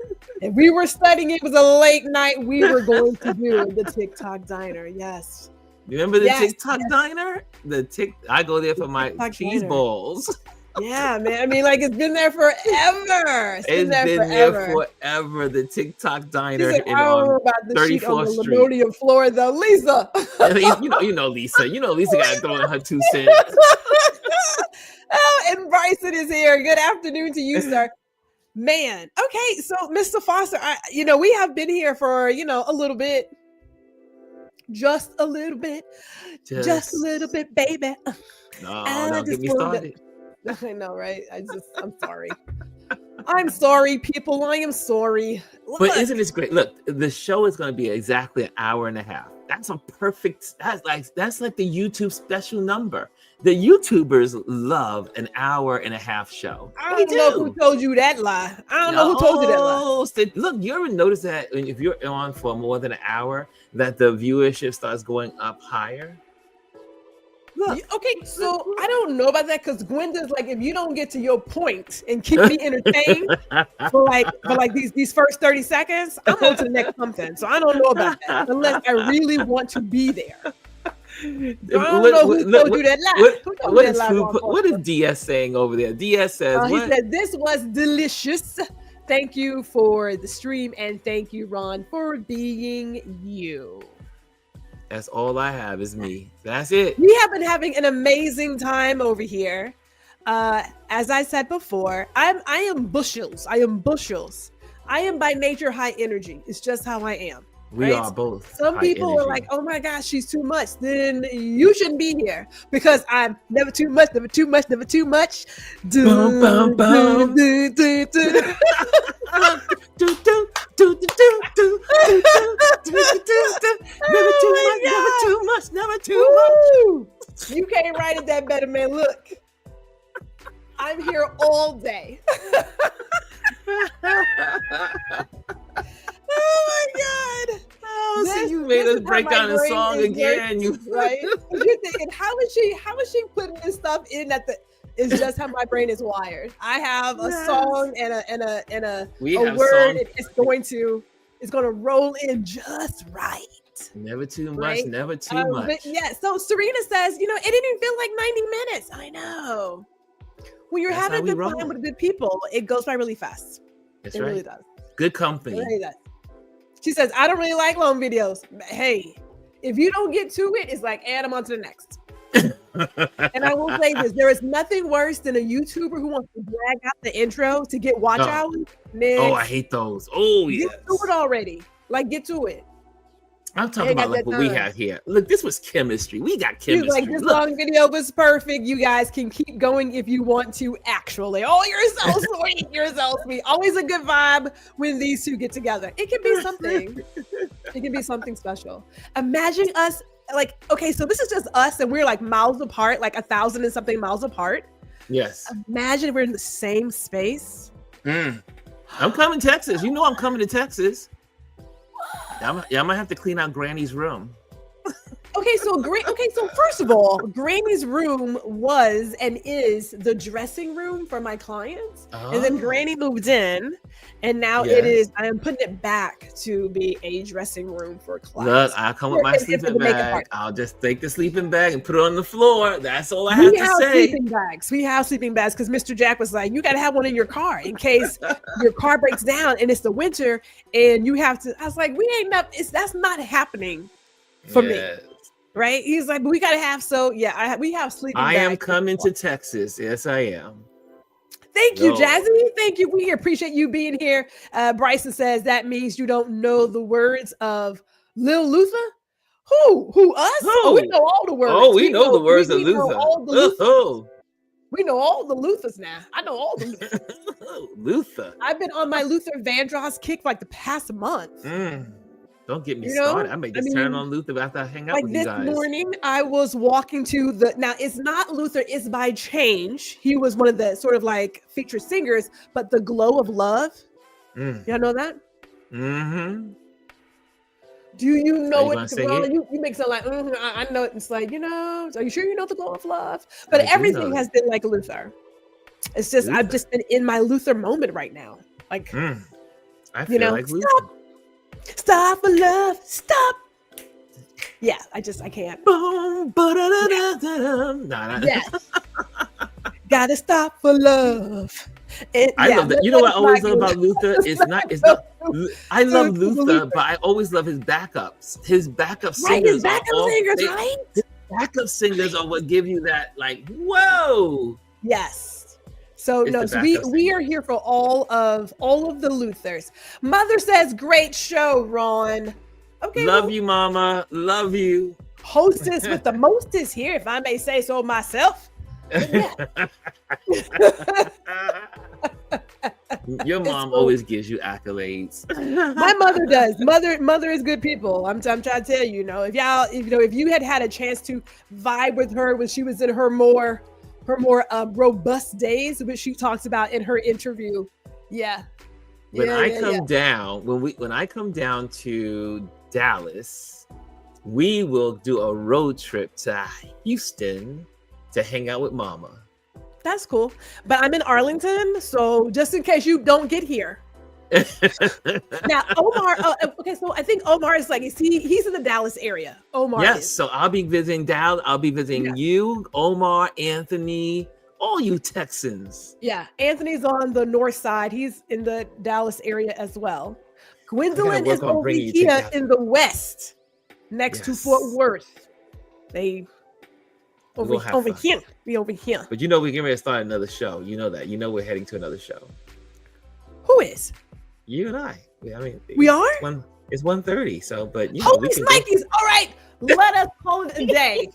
If we were studying, it was a late night, we were going to do the TikTok Diner. Yes. You remember the TikTok Diner? I go there for my cheese balls. Yeah, man. I mean, like, it's been there forever. It's been there forever. The TikTok Diner on 34th Street. Linoleum floor, though, Lisa. you know Lisa. You know Lisa got to throw in her 2 cents. Oh, and Bryson is here. Good afternoon to you, sir. Man. Okay, so Mr. Foster, we have been here for a little bit. Just a little bit. Just a little bit, baby. No, don't get me started. I know, right? I'm sorry. I'm sorry, people. I am sorry. But Look, isn't this great? Look, the show is going to be exactly an hour and a half. That's a perfect. That's like the YouTube special number. The YouTubers love an hour and a half show. I They don't know who do. told you that lie. I don't know who told you that lie. No, look, you ever notice that if you're on for more than an hour, that the viewership starts going up higher? Look, Okay, so I don't know about that because Gwenda's like, if you don't get to your point and keep me entertained for like these first 30 seconds, I'm on to the next something. So I don't know about that unless I really want to be there. I don't know who told you that lie. What is DS saying over there? DS says he said this was delicious. Thank you for the stream and thank you, Ron, for being you. That's all I have is me. That's it. We have been having an amazing time over here. As I said before, I am bushels. I am bushels. I am by nature high energy. It's just how I am. We are both. Some people are like, oh my gosh, she's too much. Then you shouldn't be here because I'm never too much, never too much, never too much. Bum, bum, bum. Never too much, never too much. You can't write it that better, man. Look, I'm here all day. Oh my God! Oh, so you made us break down the song again. Right? You're thinking, how is she putting this stuff in that it's just how my brain is wired. I have a song and a word. It's going to roll in just right. Never too much, never too much. But yeah, so Serena says, it didn't even feel like 90 minutes. I know. When you're having a good time with good people, it goes by really fast. That's it right. really does. Good company. It really does. She says, I don't really like long videos. Hey, if you don't get to it, it's like add them on to the next. And I will say this, there is nothing worse than a YouTuber who wants to drag out the intro to get watch hours. Oh, I hate those. Oh, yeah. Get to it already. Like, get to it. I'm talking about like what we have here. Look, this was chemistry. We got chemistry. Like, this long video was perfect. You guys can keep going if you want to, actually. Oh, you're so sweet. You're so sweet. Always a good vibe when these two get together. It can be something. It can be something special. Imagine us, like, okay, so this is just us and we're like miles apart, like 1,000 and something miles apart. Yes. Imagine we're in the same space. I'm coming to Texas. You know I'm coming to Texas. I might have to clean out Granny's room. Okay, so first of all, Granny's room was and is the dressing room for my clients. Oh. And then Granny moved in, and now it is, I am putting it back to be a dressing room for clients. Look, I'll come with my sleeping bag. I'll just take the sleeping bag and put it on the floor. That's all I have to say. Sleeping bags. We have sleeping bags because Mr. Jack was like, you got to have one in your car in case your car breaks down and it's the winter and you have to. I was like, that's not happening for me. Right? He's like, but we gotta have we have sleeping bags. I am coming to Texas. Yes, I am. Thank you, Jazzy. Thank you. We appreciate you being here. Bryson says that means you don't know the words of Lil Luther. Who us? Who? Oh, we know all the words. Oh, we know the words of Luther. We know all the Luthers now. I know all the Luthers. Luther. I've been on my Luther Vandross kick for like the past month. Don't get me started. I may just turn on Luther after I hang out with you guys. This morning, I was walking to now it's not Luther, it's by Change. He was one of the sort of like featured singers, but the Glow of Love. Y'all know that? Mm-hmm. Do you know it? You make it like, I know it. It's like, are you sure you know the Glow of Love? But everything has been like Luther. It's just, I've just been in my Luther moment right now. Like, I feel like Luther. Stop for love. Stop. Yeah, I can't. Yes. Gotta stop for love. I love that. You know what I always love about Luther? It's not. I love Luther, but I always love his backups. His backup singers. His backup singers are what give you that, like, whoa. Yes. So we are here for all of the Luthers. Mother says, great show, Ron. Okay. Love you, Mama. Love you. Hostess with the mostest here, if I may say so myself. Yeah. Your mom always gives you accolades. My mother does. Mother is good people. I'm trying to tell you, if you had a chance to vibe with her when she was in her more robust days, which she talks about in her interview. Yeah. When I come down to Dallas, we will do a road trip to Houston to hang out with Mama. That's cool. But I'm in Arlington, so just in case you don't get here. Now, Omar, okay, so I think Omar is he's in the Dallas area. Omar Yes, is. so I'll be visiting Dallas. I'll be visiting you, Omar, Anthony, all you Texans. Yeah, Anthony's on the north side. He's in the Dallas area as well. Gwendolyn is over here in the west, next to Fort Worth. They over here. We over here. But we're getting ready to start another show. You know that. We're heading to another show. Who is? You and I. I mean, we are? It's 1:30. So, but holy Snikes. All right. Let us call it a day.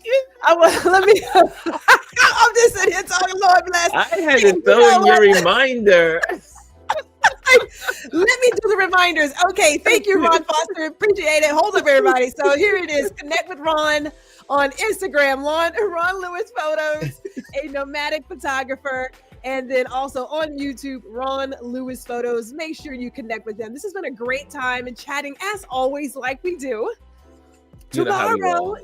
Let me. I'm just sitting here talking, Lord bless. I had to throw in your reminder. Let me do the reminders. Okay. Thank you, Ron Foster. Appreciate it. Hold up, everybody. So here it is. Connect with Ron on Instagram. RonLouis Photos, a nomadic photographer. And then also on YouTube, RonLouis Photos. Make sure you connect with them. This has been a great time and chatting as always, like we do. Tomorrow,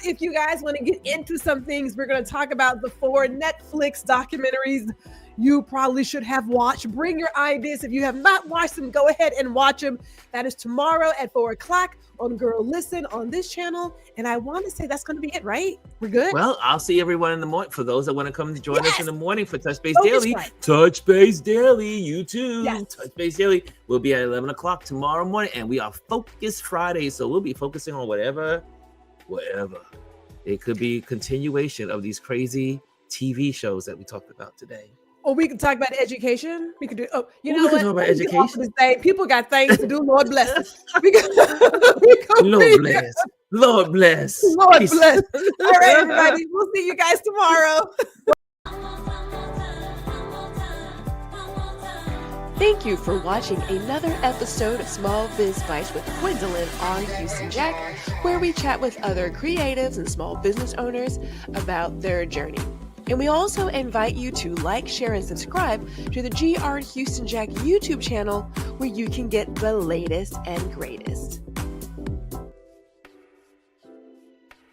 if you guys want to get into some things, we're going to talk about the 4 Netflix documentaries you probably should have watched. Bring your ideas. If you have not watched them, go ahead and watch them. That is tomorrow at 4 o'clock on Girl Listen on this channel. And I want to say that's going to be it, right? We're good? Well, I'll see everyone in the morning. For those that want to come to join us in the morning for Touch Base Daily. Touch Base Daily, you too. Yes. Touch Base Daily. We'll be at 11 o'clock tomorrow morning. And we are Focus Friday. So we'll be focusing on whatever. It could be continuation of these crazy TV shows that we talked about today. Or we can talk about education. We could do. Oh, we can talk about education. People got things to do. Lord bless us. Lord bless. Lord bless. All right, everybody. We'll see you guys tomorrow. Thank you for watching another episode of Small Biz Bites with Gwendolyn R. Houston Jack, where we chat with other creatives and small business owners about their journey. And we also invite you to like, share, and subscribe to the GR Houston Jack YouTube channel, where you can get the latest and greatest.